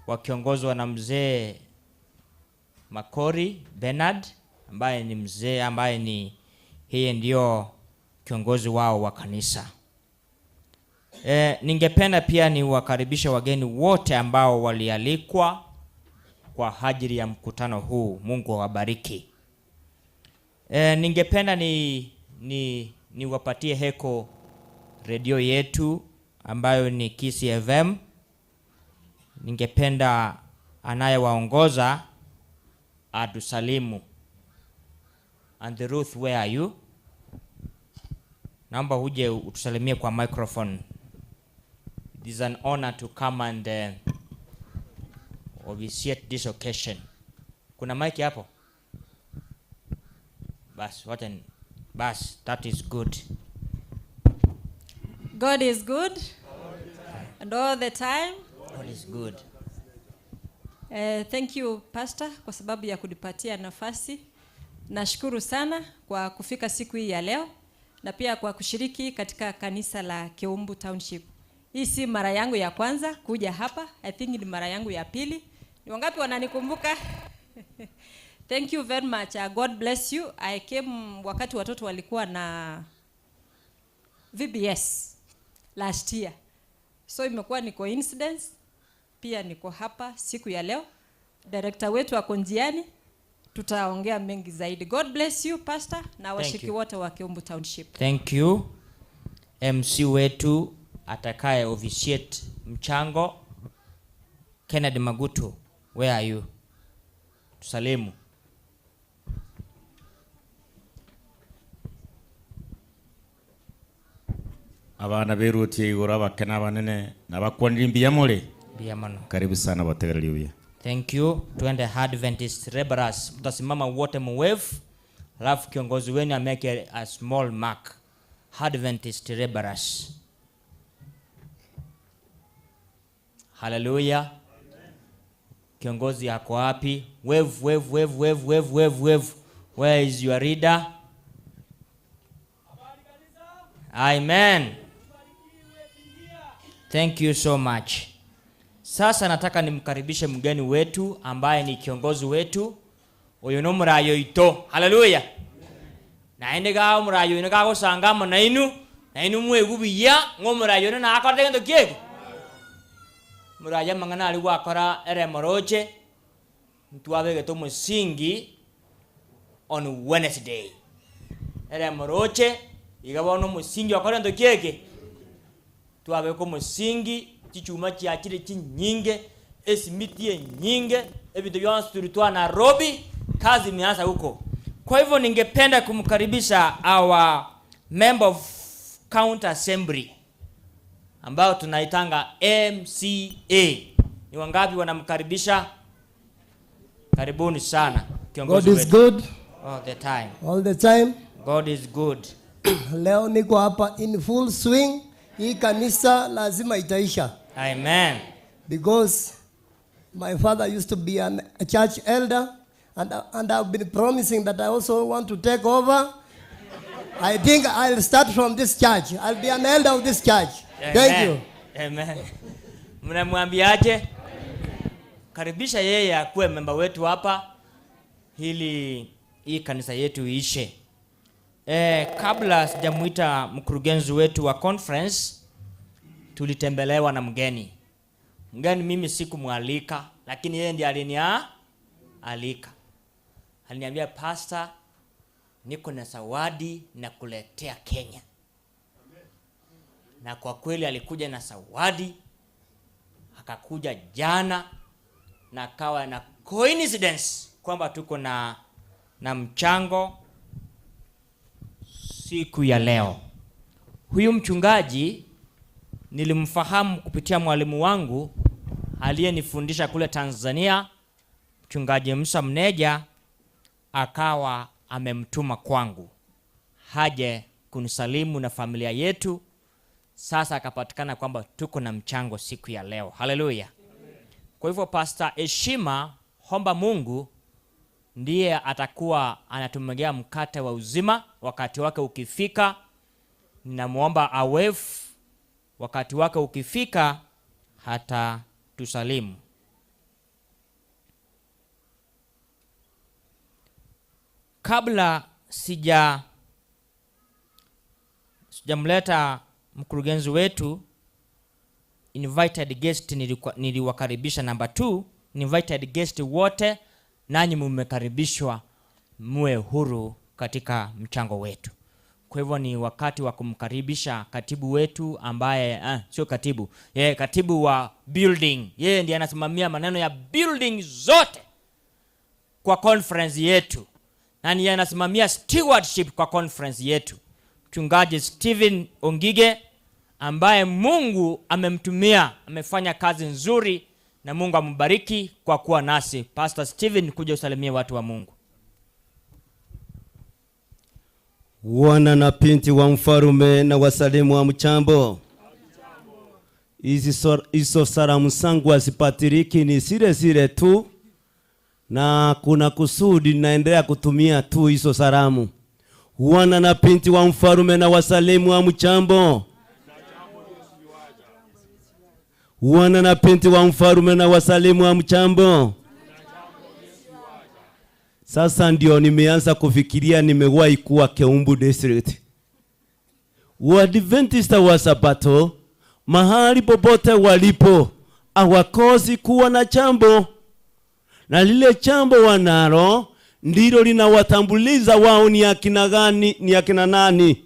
wakiongozwa na mzee Makori Bernard, ambaye ni mzee ambaye yeye ndio kiongozi wao wa kanisa. Ningependa pia niwakaribishe wageni wote ambao walialikwa kwa ajili ya mkutano huu. Mungu awabariki. Ningependa niwapatie heko redio yetu ambayo ni Kisii FM. Ningependa anayewaongoza atusalimu. And Ruth, where are you? Naomba uje utusalimie kwa microphone. It is an honor to come and officiate this occasion. Kuna mic hapo? Bas, that is good. God is good. And all the time. God is good. Thank you Pastor kwa sababu ya kunipatia nafasi. Nashukuru sana kwa kufika siku hii ya leo na pia kwa kushiriki katika kanisa la Keumbu Township. Hii si mara yangu ya kwanza kuja hapa. I think ni mara yangu ya pili. Ni wangapi wananikumbuka? Thank you very much. God bless you. I came wakati watoto walikuwa na VBS last year. So imekuwa ni coincidence. Pia niko hapa siku ya leo. Director wetu ako njiani. Tutaongea mengi zaidi. God bless you Pastor na washiriki wote wa Keumbu Township. Thank you. MC wetu atakaye officiate mchango Kennedy Magutu, where are you? Tusalimu. Abana beruti igura bakena banene nabakwandimbiya mole. Biyamano. Karibu sana wategaliwe. Thank you. Tuende Adventist Reberas. Mtasimama wote muwave. Alafu kiongozi wenu ameke a small mark. Adventist Reberas. Hallelujah. Kiongozi yako wapi? Wave. Where is your reader? Amen. Thank you so much. Sasa nataka nimkaribishe mgeni wetu ambaye ni kiongozi wetu. Oyo no murayo ito. Hallelujah. Na indega murayo ino kago sangama na inu mwegubiya ngo murayo na akorde ndo kiego. Murayo mangana ali wakora ere moroche. Mtuabe geto musingi on Wednesday. Ere moroche igabono musingi wakora ndo kiege. Tuabe ko musingi chichuma chiachire chinyinge esimitie nyinge ebintu byansu tulitoa Nairobi, kazi imeanza huko. Kwa hivyo ningependa kumkaribisha our member of county assembly ambao tunaitanga MCA. Ni wangapi wanamkaribisha? Karibuni sana kiongozi wetu. God is good all the time. All the time. God is good. Leo niko hapa in full swing. Hii kanisa lazima itaisha. Amen. Because my father used to be a church elder and I've been promising that I also want to take over. I think I'll start from this church. I'll be an elder of this church. Amen. Thank you. Amen. Mnamwambiaje? Karibisha yeye akuwe member wetu hapa ili hii kanisa yetu iishe. Kabla sijamuita mkurugenzi wetu wa conference, tulitembelewa na mgeni. Mgeni mimi sikumwalika, lakini yeye ndiye alinialika. Aliniambia, Pastor, niko na zawadi na kuletea Kenya. Na kwa kweli alikuja na zawadi. Akakuja jana na akawa na coincidence kwamba tuko na mchango siku ya leo. Huyu mchungaji nilimfahamu kupitia mwalimu wangu aliyenifundisha kule Tanzania, mchungaji Musa Mneja, akawa amemtuma kwangu haje kunisalimu na familia yetu. Sasa akapatikana kwamba tuko na mchango siku ya leo. Hallelujah. Kwa hivyo Pastor Heshima Homba Mungu ndiye atakuwa anatumegea mkate wa uzima. Wakati wake ukifika, ninamuomba awefu. Wakati wake ukifika, hata tusalimu. Kabla sijamleta mkurugenzi wetu, invited guest niliwakaribisha number 2. Invited guest wote nanyi mmekaribishwa, muwe huru katika mchango wetu. Kwa hivyo ni wakati wa kumkaribisha katibu wetu ambaye sio katibu, yeye katibu wa building. Yeye ndiye anasimamia maneno ya building zote kwa conference yetu. Na yeye anasimamia stewardship kwa conference yetu. Mchungaji Steven Ongige ambaye Mungu amemtumia, amefanya kazi nzuri na Mungu ambariki kwa kuwa nasi. Pastor Steven, kuja usalimie watu wa Mungu. Wana na binti wa mfarume na wasalimu wa mchambo. Hizo salamu zangu asipatiriki ni sile tu, na kuna kusudi naendelea kutumia tu hizo salamu. Wana na binti wa mfarume na wasalimu wa mchambo. Wana na binti wa mfarume na wasalimu wa mchambo. Sasa ndio nimeanza kufikiria nimewahi kuwa Keumbu District. Waadventista wa Sabato mahali popote walipo hawakosi kuwa na chambo, na lile chambo wanalo ndilo linawatambuliza wao ni akina gani, ni akina nani.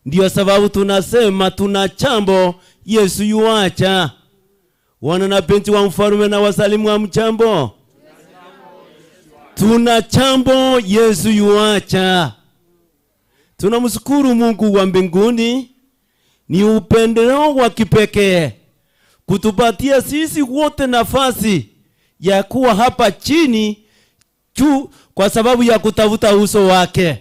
Ndio sababu tunasema tuna chambo, Yesu yuacha. Wana na binti wa mfarume na wasalimu wa mchambo. Tuna chambo, Yesu yuacha. Tunamshukuru Mungu wa mbinguni, ni upendeleo wa kipekee kutupatia sisi wote nafasi ya kuwa hapa chini tu kwa sababu ya kutafuta uso wake.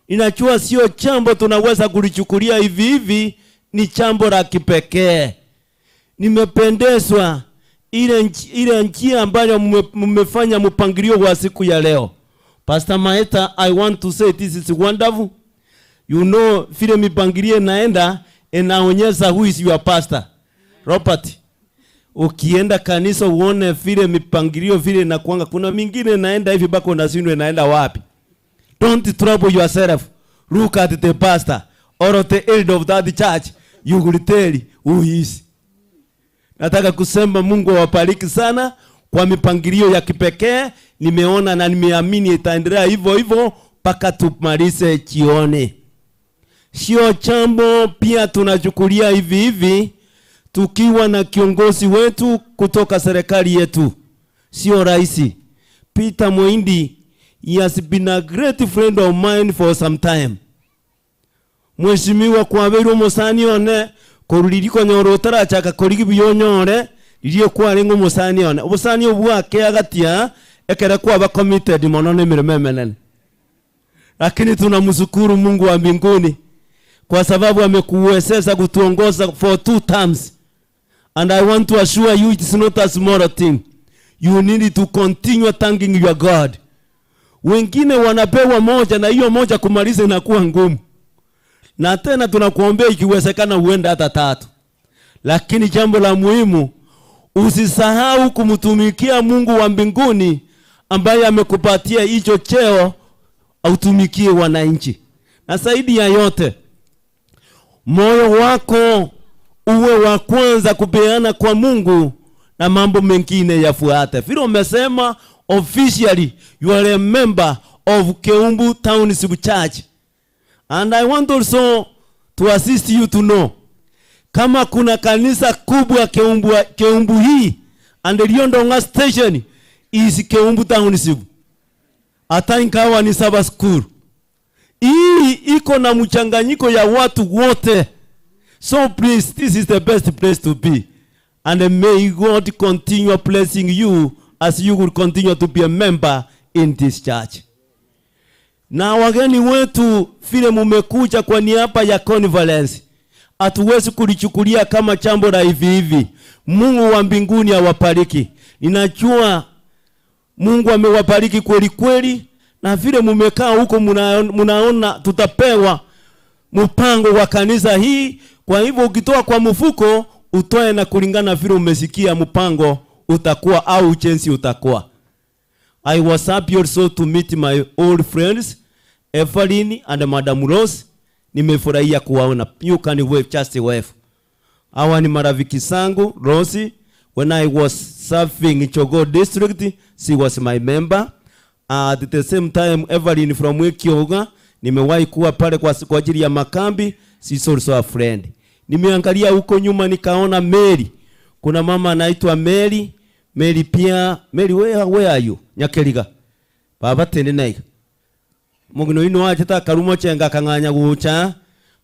Ninajua sio chambo tunaweza kulichukulia hivi hivi, ni chambo la kipekee. Nimependezwa ile njia ambayo mmefanya mpangilio wa siku ya leo. Pastor Maeta, I want to say this is wonderful. You know, vile mipangilio naenda inaonyesha who is your pastor. Robert, ukienda kanisa uone vile mipangilio vile na kuanga, kuna mingine naenda hivi bako unashindwa naenda wapi. Don't trouble yourself. Look at the pastor or the elder of that church. You will tell who he is. Nataka kusema Mungu awabariki sana kwa mipangilio ya kipekee. Nimeona na nimeamini itaendelea hivyo hivyo mpaka tumalize jioni. Sio chambo pia tunachukulia hivi hivi tukiwa na kiongozi wetu kutoka serikali yetu. Sio rahisi. Peter Moindi, he has been a great friend of mine for some time. Mheshimiwa kwa Beru Musani one koruliko nyoro tarachaka korigi biyonyore iriyo kwa rengo Musani one. Musani obwake agatia ekera kwa ba committed monone mirememenen. Lakini tunamshukuru Mungu wa mbinguni kwa sababu amekuwezesha kutuongoza for 2 terms. And I want to assure you it is not a small thing. You need to continue thanking your God. Wengine wanapewa moja na hiyo moja kumaliza inakuwa ngumu. Na tena tunakuombea ikiwezekana uende hata 3. Lakini jambo la muhimu, usisahau kumtumikia Mungu wa mbinguni ambaye amekupatia hicho cheo autumikie wananchi. Na zaidi ya yote, moyo wako uwe wa kwanza kupeana kwa Mungu na mambo mengine yafuate. Vile umesema officially you are a member of Keumbu Township Church. And I want also to assist you to know, kama kuna kanisa kubwa Keumbu hii, and Liondonga station is Keumbu Township. Hata ingawa ni Sabbath school. Hii iko na mchanganyiko ya watu wote. So please, this is the best place to be. And may God continue blessing you as you will continue to be a member in this church. Na wageni wetu vile mumekuja kwa niaba ya conference, hatuwezi kulichukulia kama chambo la hivi hivi. Mungu wa mbinguni awabariki. Ninajua Mungu amewabariki kweli kweli, na vile mumekaa huko munaona tutapewa mpango wa kanisa hii. Kwa hivyo ukitoa kwa mfuko utoe na kulingana vile umesikia mpango utakuwa au ujenzi utakuwa. I was happy also to meet my old friends Evelyn and Madam Rose. Nimefurahia kuwaona. You can wave, just wave. Hawa ni marafiki zangu. Rosie, when I was serving in Chogo district, she was my member. At the same time, Evelyn from Wekioga, nimewahi kuwa pale kwa ajili ya makambi. She's also a friend. Nimeangalia huko nyuma nikaona Mary. Kuna mama anaitwa Mary. Mary pia. Mary, where are you? Nyakeliga. Baba tende naiga. Mugino ino wache ta karumo chenga kanganya gucha.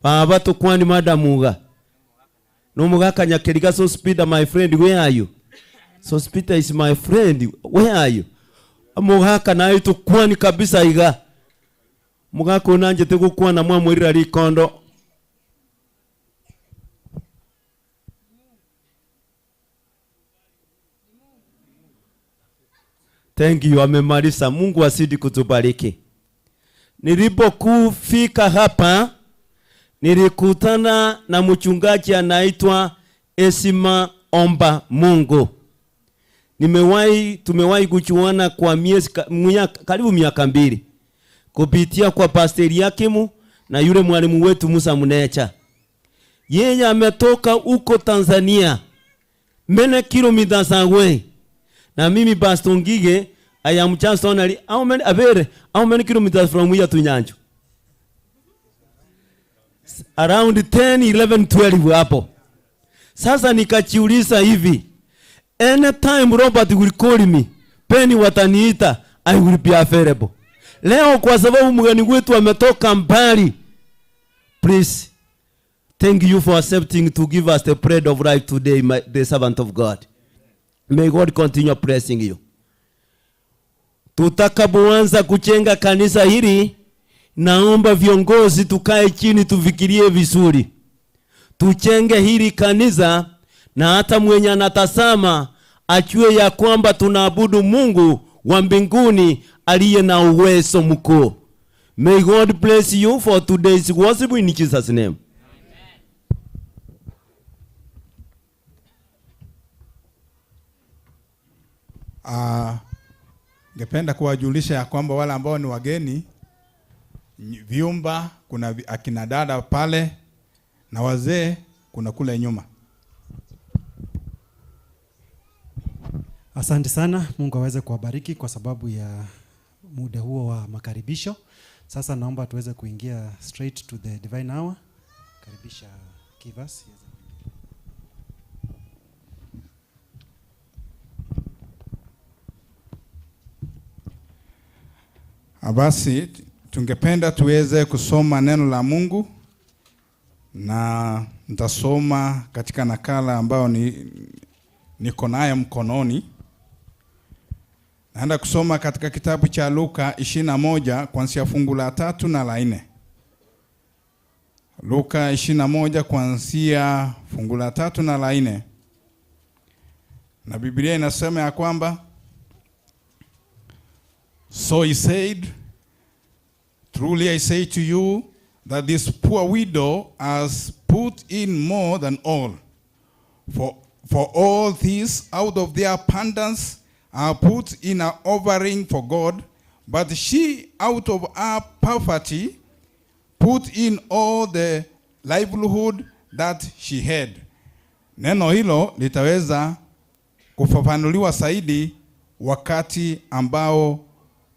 Baba tukwani madamuga. No mugaka Nyakeliga. So Speeder, my friend, where are you? So Speeder is my friend. Where are you? Mugaka na ito kwani kabisa iga. mugakona njete gukwana mwamwirira rikondo. Thank you, amemaliza. Mungu asidi kutubariki. Nilipokufika hapa nilikutana na mchungaji anaitwa Esima Omba Mungu. Tumewahi kuchuana kwa karibu miaka 2 kupitia kwa Pastor Yakimu na yule mwalimu wetu Musa Munecha. Yeye ametoka huko Tanzania many kilometers away, na mimi Pastor Ngige I am just only how many kilometers from here to Nyanjo? Around 10, 11, 12 hapo. Sasa nikajiuliza hivi, anytime Robert will call me, Penny wataniita, I will be available. Leo kwa sababu mgeni wetu ametoka mbali, please, thank you for accepting to give us the bread of life today, the servant of God. May God continue blessing you. Tutakapoanza kujenga kanisa hili, naomba viongozi tukae chini tufikirie vizuri. Tujenge hili kanisa na hata mwenye anatazama ajue ya kwamba tunaabudu Mungu wa mbinguni aliye na uwezo mkuu. May God bless you for today's worship in Jesus' name. Ngependa kuwajulisha ya kwamba wale ambao ni wageni, vyumba kuna akina dada pale na wazee kuna kule nyuma. Asante sana. Mungu aweze kuwabariki kwa sababu ya muda huo wa makaribisho. Sasa naomba tuweze kuingia straight to the divine hour. Karibisha Kivas. Basi tungependa tuweze kusoma neno la Mungu, na nitasoma katika nakala ambayo niko nayo mkononi. Naenda kusoma katika kitabu cha Luka 21 kuanzia fungu la 3 na la 4. Luka 21 kuanzia fungu la 3 na la 4. Na Biblia inasema ya kwamba, so he said, truly I say to you that this poor widow has put in more than all. For all these out of their abundance are put in an offering for God, but she out of her poverty put in all the livelihood that she had. Neno hilo litaweza kufafanuliwa zaidi wakati ambao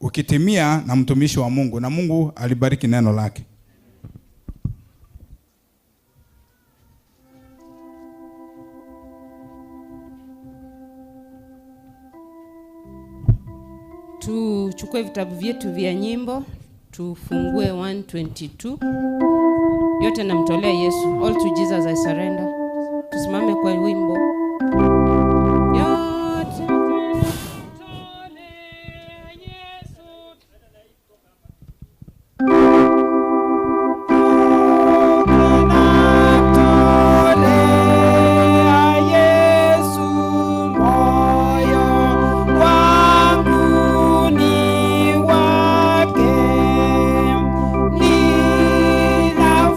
ukitimia na mtumishi wa Mungu, na Mungu alibariki neno lake. Tuchukue vitabu vyetu vya nyimbo, tufungue 122. Yote namtolea Yesu. All to Jesus I surrender. Tusimame kwa wimbo.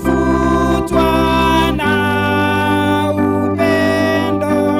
Ninavutwa na upendo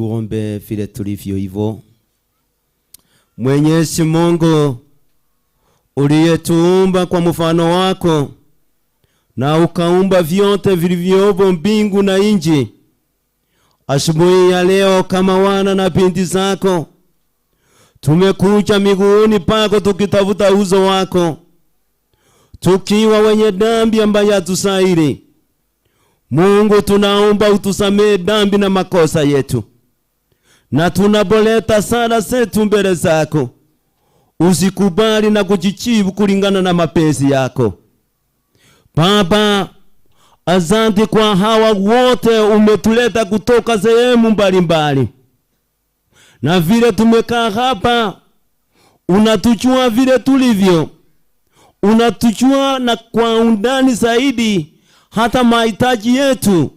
Tuombe vile tulivyo hivyo. Mwenyezi Mungu uliyetuumba kwa mfano wako na ukaumba vyote vilivyopo mbingu na nchi, asubuhi ya leo kama wana na binti zako tumekuja miguuni pako tukitafuta uso wako, tukiwa wenye dhambi ambaye hatusaili. Mungu, tunaomba utusamee dhambi na makosa yetu, na tunapoleta sala zetu mbele zako usikubali na kujichibu kulingana na mapenzi yako. Baba, asante kwa hawa wote umetuleta kutoka sehemu mbalimbali, na vile tumekaa hapa unatujua vile tulivyo, unatujua na kwa undani zaidi hata mahitaji yetu.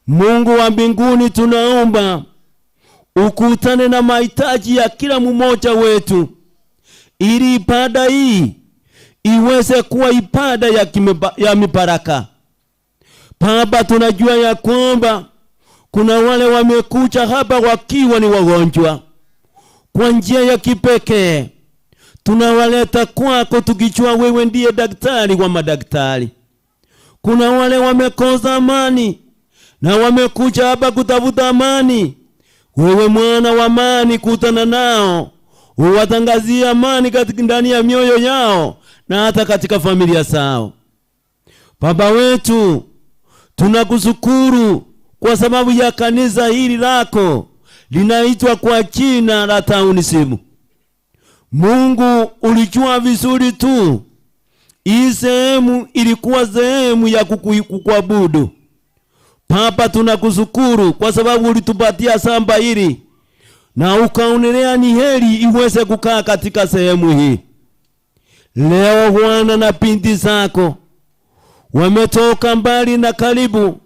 Mungu wa mbinguni, tunaomba ukutane na mahitaji ya kila mmoja wetu, ili ibada hii iweze kuwa ibada ya mibaraka. Baba, tunajua ya kwamba kuna wale wamekuja hapa wakiwa ni wagonjwa. Kwa njia ya kipekee tunawaleta kwako tukijua wewe ndiye daktari wa madaktari. Kuna wale wamekosa amani na wamekuja hapa kutafuta amani. Wewe mwana wa amani, kutana nao, uwatangazie amani katika ndani ya mioyo yao na hata katika familia zao. Baba wetu, tunakushukuru kwa sababu ya kanisa hili lako linaitwa kwa jina la Township. Mungu, ulijua vizuri tu hii sehemu ilikuwa sehemu ya kukuabudu. Baba, tunakushukuru kwa sababu ulitupatia shamba hili na ukaonelea ni heri iweze kukaa katika sehemu hii. Leo wana na binti zako wametoka mbali na karibu,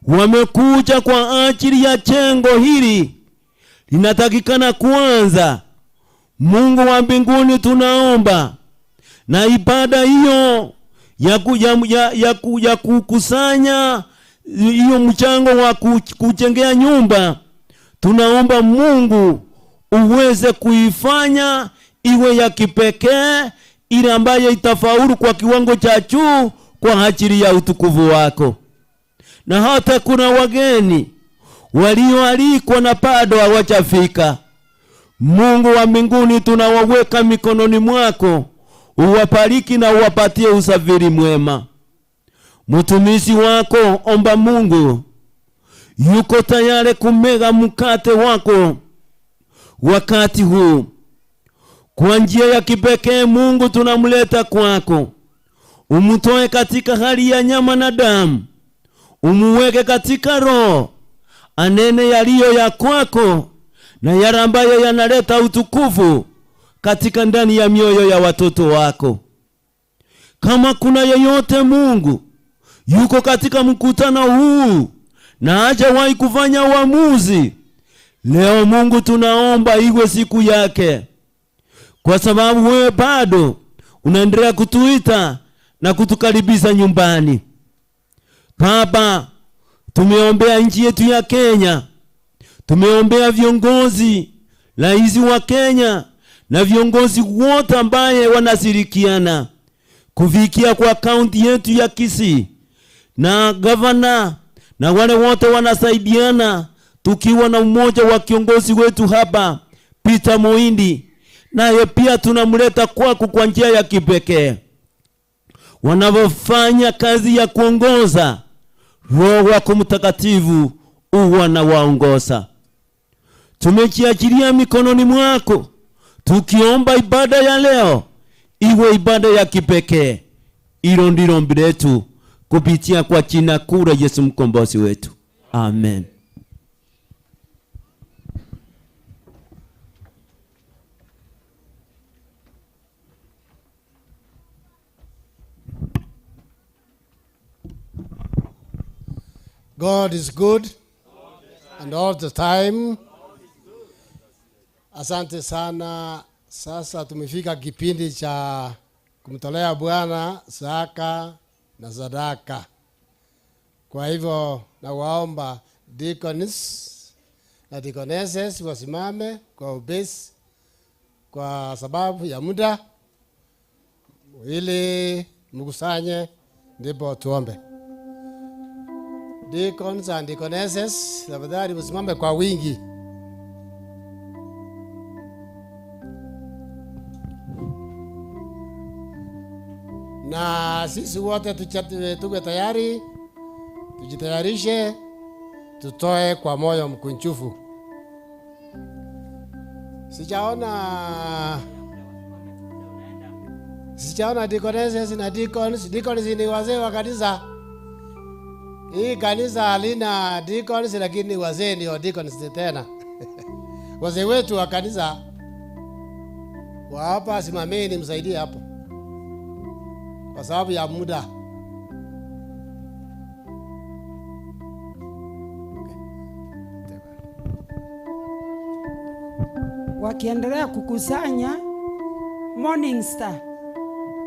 wamekuja kwa ajili ya jengo hili linatakikana kuanza. Mungu wa mbinguni, tunaomba na ibada hiyo ya kukusanya hiyo mchango wa kujengea nyumba, tunaomba Mungu uweze kuifanya iwe ya kipekee, ile ambayo itafaulu kwa kiwango cha juu kwa ajili ya utukufu wako. Na hata kuna wageni walioalikwa na bado hawajafika, Mungu wa mbinguni, tunawaweka mikononi mwako, uwabariki na uwapatie usafiri mwema. Mtumishi wako omba Mungu yuko tayari kumega mkate wako wakati huu. Kwa njia ya kipekee Mungu, tunamleta kwako, umutoe katika hali ya nyama na damu, umuweke katika roho, anene yaliyo ya kwako na yale ambayo yanaleta utukufu katika ndani ya mioyo ya watoto wako. Kama kuna yeyote Mungu yuko katika mkutano huu na hajawahi kufanya uamuzi, leo Mungu tunaomba iwe siku yake, kwa sababu wewe bado unaendelea kutuita na kutukaribisha nyumbani. Baba, tumeombea nchi yetu ya Kenya, tumeombea viongozi, rais wa Kenya na viongozi wote ambaye wanashirikiana kufikia kwa kaunti yetu ya Kisii, na gavana na wale wote wanasaidiana, tukiwa na umoja wa kiongozi wetu hapa Peter Moindi, naye pia tunamleta kwako kwa njia ya kipekee. Wanapofanya kazi ya kuongoza, Roho wako Mtakatifu uwa na waongoza. Tumejiachilia mikononi mwako, tukiomba ibada ya leo iwe ibada ya kipekee. Hilo ndilo ombi letu kupitia kwa jina kuu la Yesu mkombozi wetu. Amen. God is good and all the time. Asante sana. Sasa tumefika kipindi cha kumtolea Bwana zaka na sadaka. Kwa hivyo nawaomba deacons na deaconesses wasimame kwa ubesi kwa sababu ya muda, ili mkusanye ndipo tuombe. Deacons and deaconesses, tafadhali msimame kwa wingi. Na sisi wote tuwe tayari, tujitayarishe, tutoe kwa moyo mkunjufu. Sijaona deaconesses na deacons. Deacons ni wazee wa kanisa. Hii kanisa halina deacons, lakini wazee ndio deacons tena. Wazee wetu wa kanisa wa hapa, simameni msaidie hapo kwa sababu ya muda. Wakiendelea kukusanya, Morning Star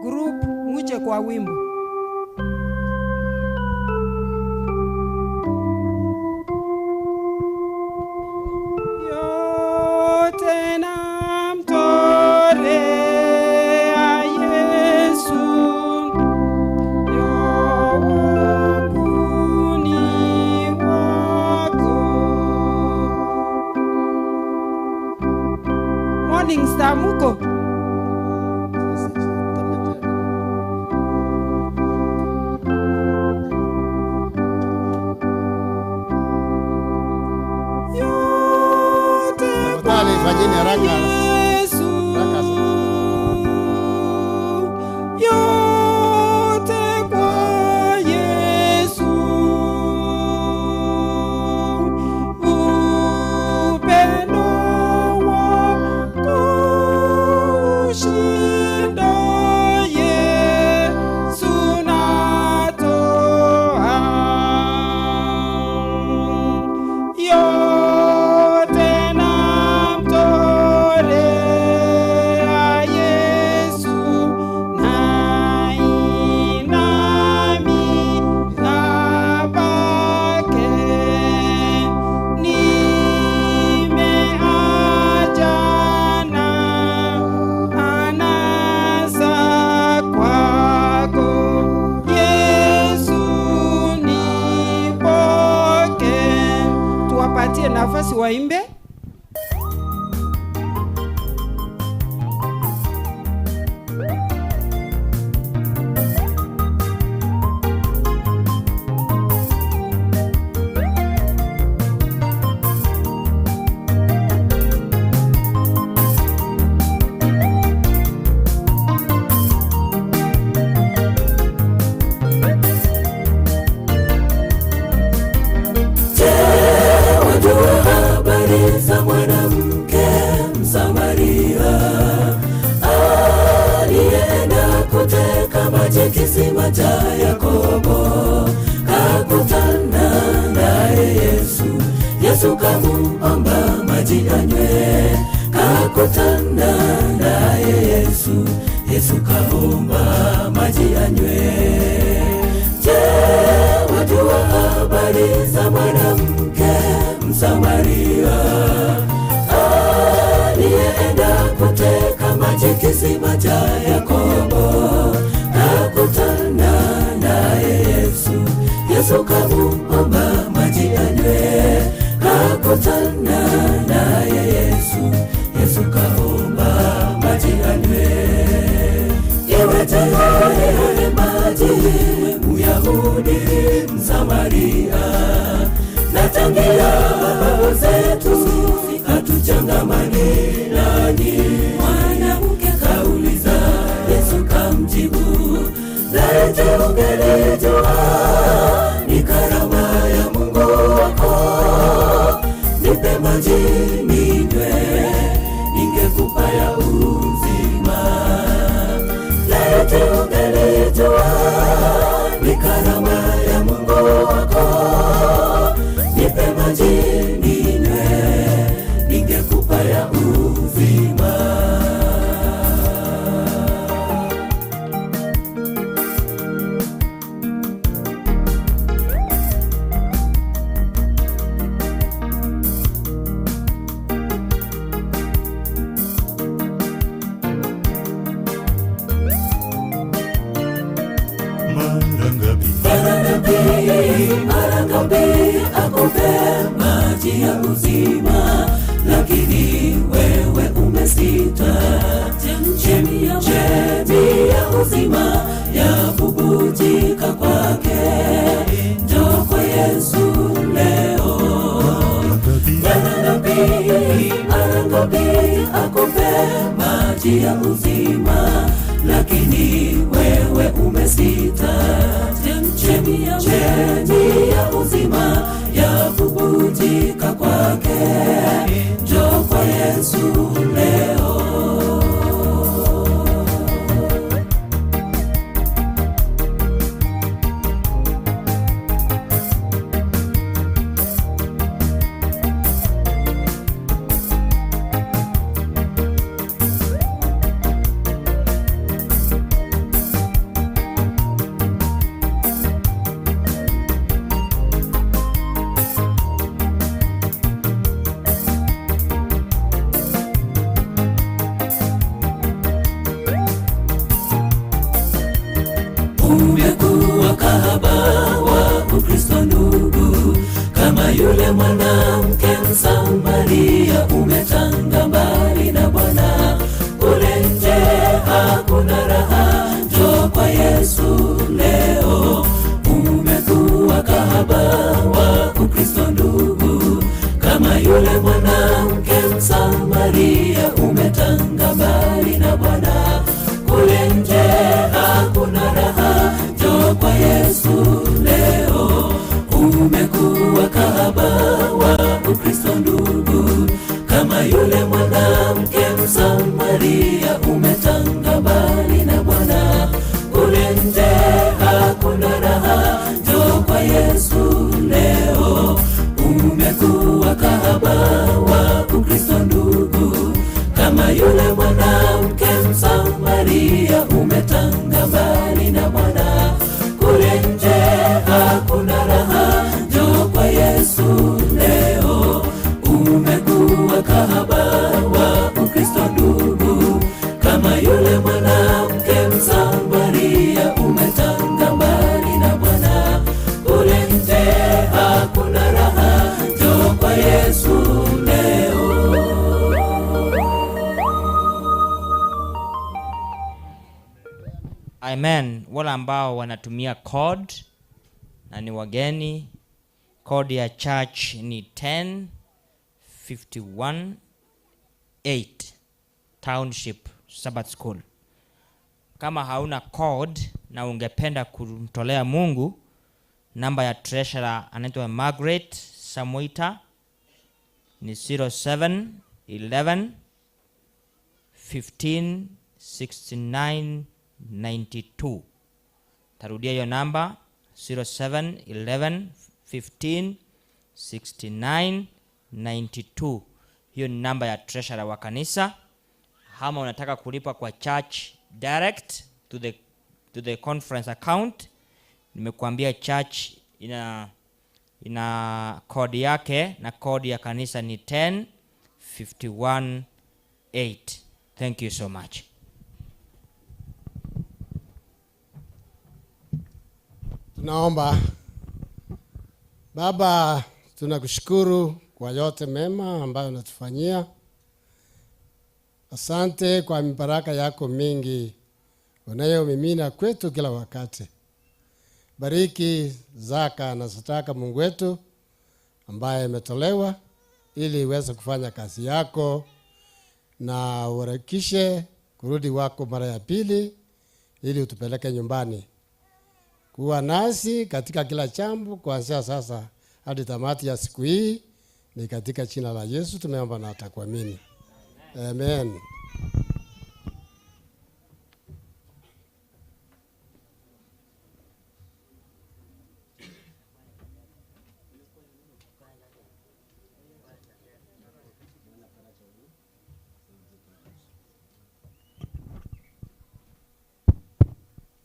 group muje kwa wimbo. Yote namtolea Yesu, yowakuni wako. Morning Star muko? Fanyeni haraka. Yote kwa Yesu, upendo wako ushinda Yesu natoa. Yote namtolea Yesu, na inami napake. Nimeachana anasa kwako, Yesu nipoke. Tuwapatie nafasi waimbe. Wajua habari za mwanamke Msamaria aliyeenda kuteka maji kisima cha Yakobo, kakutana naye Yesu. Yesu kamuomba maji anywe, kakutana naye Yesu. Yesu kaomba maji anywe. Je, wajua habari za mwanamke Msamaria aliyeenda kuteka maji kisima cha Yakobo, kakutana naye Yesu. Yesu kamuomba maji anywe, kakutana naye Yesu. Yesu kaomba maji anywe. Iweje yale maji, Myahudi Msamaria, na tangia baba zetu hatuchangamani nanyi. Mwanamke kauliza, Yesu kamjibu, laiti ungelijua ni karama ya Mungu wako, nipe maji ninywe, ningekupa ya uzima. Laiti ungelijua ni karama ya Mungu wako, nipe maji ninywe, ningekupa ya uzima. Angapi akupe maji ya uzima, lakini wewe umesita. Chemchemi ya uzima ya bubujika kwake. Njoo kwa Yesu leo. Umekuwa kahaba wa Ukristo ndugu, kama yule mwanamke Msamaria. Umetanga mbali na Bwana, kule nje hakuna raha. Njoo kwa Yesu leo. Umekuwa kahaba wa Ukristo ndugu, kama yule mwanamke Msamaria. Umetanga mbali na Bwana, kule nje hakuna raha. Njoo kwa Yesu leo. Umekuwa kahaba wa Ukristo ndugu, kama yule mwanamke Msamaria. Umetanga mbali na Bwana, kule nje hakuna raha. Njoo kwa Yesu leo. Umekuwa kahaba wa Ukristo ndugu, kama yule mwanamke Msamaria. Umetanga mbali na Bwana, kule nje hakuna raha. Njoo kwa Yesu leo. Umekuwa kahaba wa Ukristo ndugu, kama yule mwanamke Msamaria. Umetanga mbali na Bwana, kule nje hakuna raha. Njoo kwa Yesu leo. Amen. Wale ambao wanatumia code na ni wageni, code ya church ni 10518 Township Sabbath School. Kama hauna code na ungependa kumtolea Mungu, namba ya treasurer anaitwa Margaret Samuita ni 0711 15 69 92. Tarudia hiyo namba 0711 15 69 92. Hiyo ni namba ya treasurer wa kanisa. Kama unataka kulipa kwa church direct to the conference account, nimekuambia church ina code yake, na code ya kanisa ni 10518. Thank you so much. Tunaomba. Baba, tunakushukuru kwa yote mema ambayo unatufanyia. Asante kwa mibaraka yako mingi unayomimina kwetu kila wakati. Bariki zaka na sadaka Mungu wetu ambaye imetolewa ili iweze kufanya kazi yako, na uharakishe kurudi wako mara ya pili ili utupeleke nyumbani. Kuwa nasi katika kila jambo kuanzia sasa hadi tamati ya siku hii, ni katika jina la Yesu tumeomba na tutakuamini. Amen.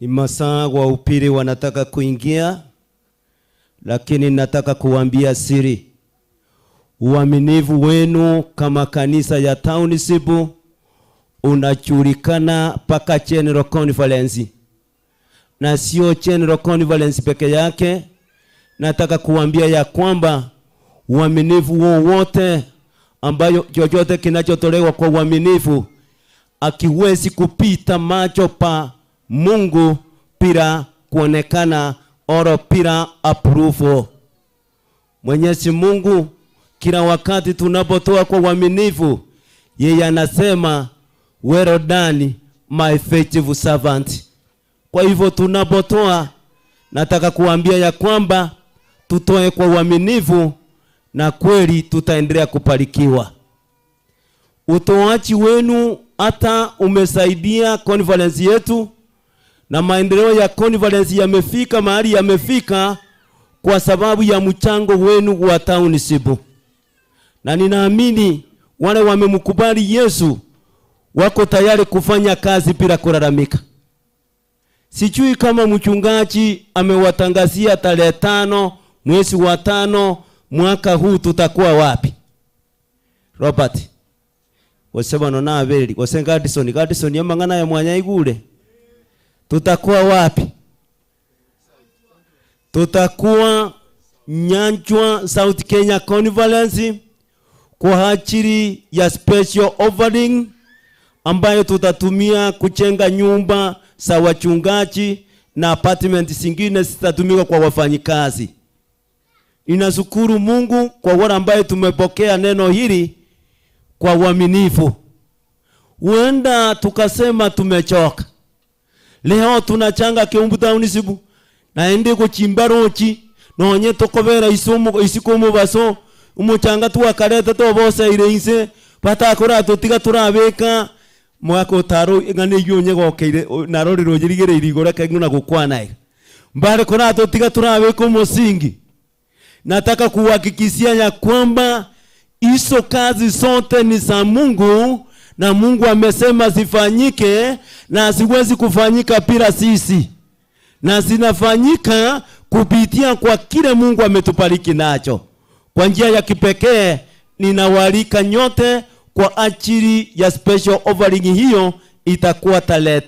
Ni masaa wa upili wanataka kuingia, lakini nataka kuambia siri. Uaminifu wenu kama kanisa ya Township unajulikana paka General Conference. Na sio General Conference peke yake. Nataka kuambia ya kwamba uaminifu wowote ambayo chochote kinachotolewa kwa uaminifu akiwezi kupita macho pa Mungu bila kuonekana oro bila approval. Mwenyezi Mungu kila wakati tunapotoa kwa uaminifu, yeye anasema well done my faithful servant. Kwa hivyo tunapotoa, nataka kuambia ya kwamba tutoe kwa uaminifu na kweli tutaendelea kubarikiwa. Utoaji wenu hata umesaidia conference yetu, na maendeleo ya conference yamefika mahali yamefika kwa sababu ya mchango wenu wa township. Na ninaamini wale wamemkubali Yesu wako tayari kufanya kazi bila kulalamika. Sijui kama mchungaji amewatangazia tarehe 5 mwezi wa 5 mwaka huu tutakuwa wapi? Robert wasema nona abeli wasenga Gadison yamangana ya mwanya igule. Tutakuwa wapi? Tutakuwa Nyanchwa South Kenya Conference kwa ajili ya special offering ambayo tutatumia kujenga nyumba za wachungaji na apartment zingine zitatumika kwa wafanyikazi. Ninashukuru Mungu kwa wale ambao tumepokea neno hili kwa uaminifu. Huenda tukasema tumechoka. Leo tunachanga Kiumbu Township na ende kuchimba rochi nonye tokobera isikomo baso umuchanga tuwakareta tobose irense patakora totiga turabeka mwako taro ngane yonye gokeire narori rojirigere irigora kaguna gukwana mbare kora totiga turabeka umusingi. Nataka kuhakikishia ya kwamba hizo kazi zote ni za Mungu na Mungu amesema zifanyike na siwezi kufanyika bila sisi. Na zinafanyika kupitia kwa kile Mungu ametubariki nacho. Kwa njia ya kipekee ninawaalika nyote kwa ajili ya special offering hiyo itakuwa tarehe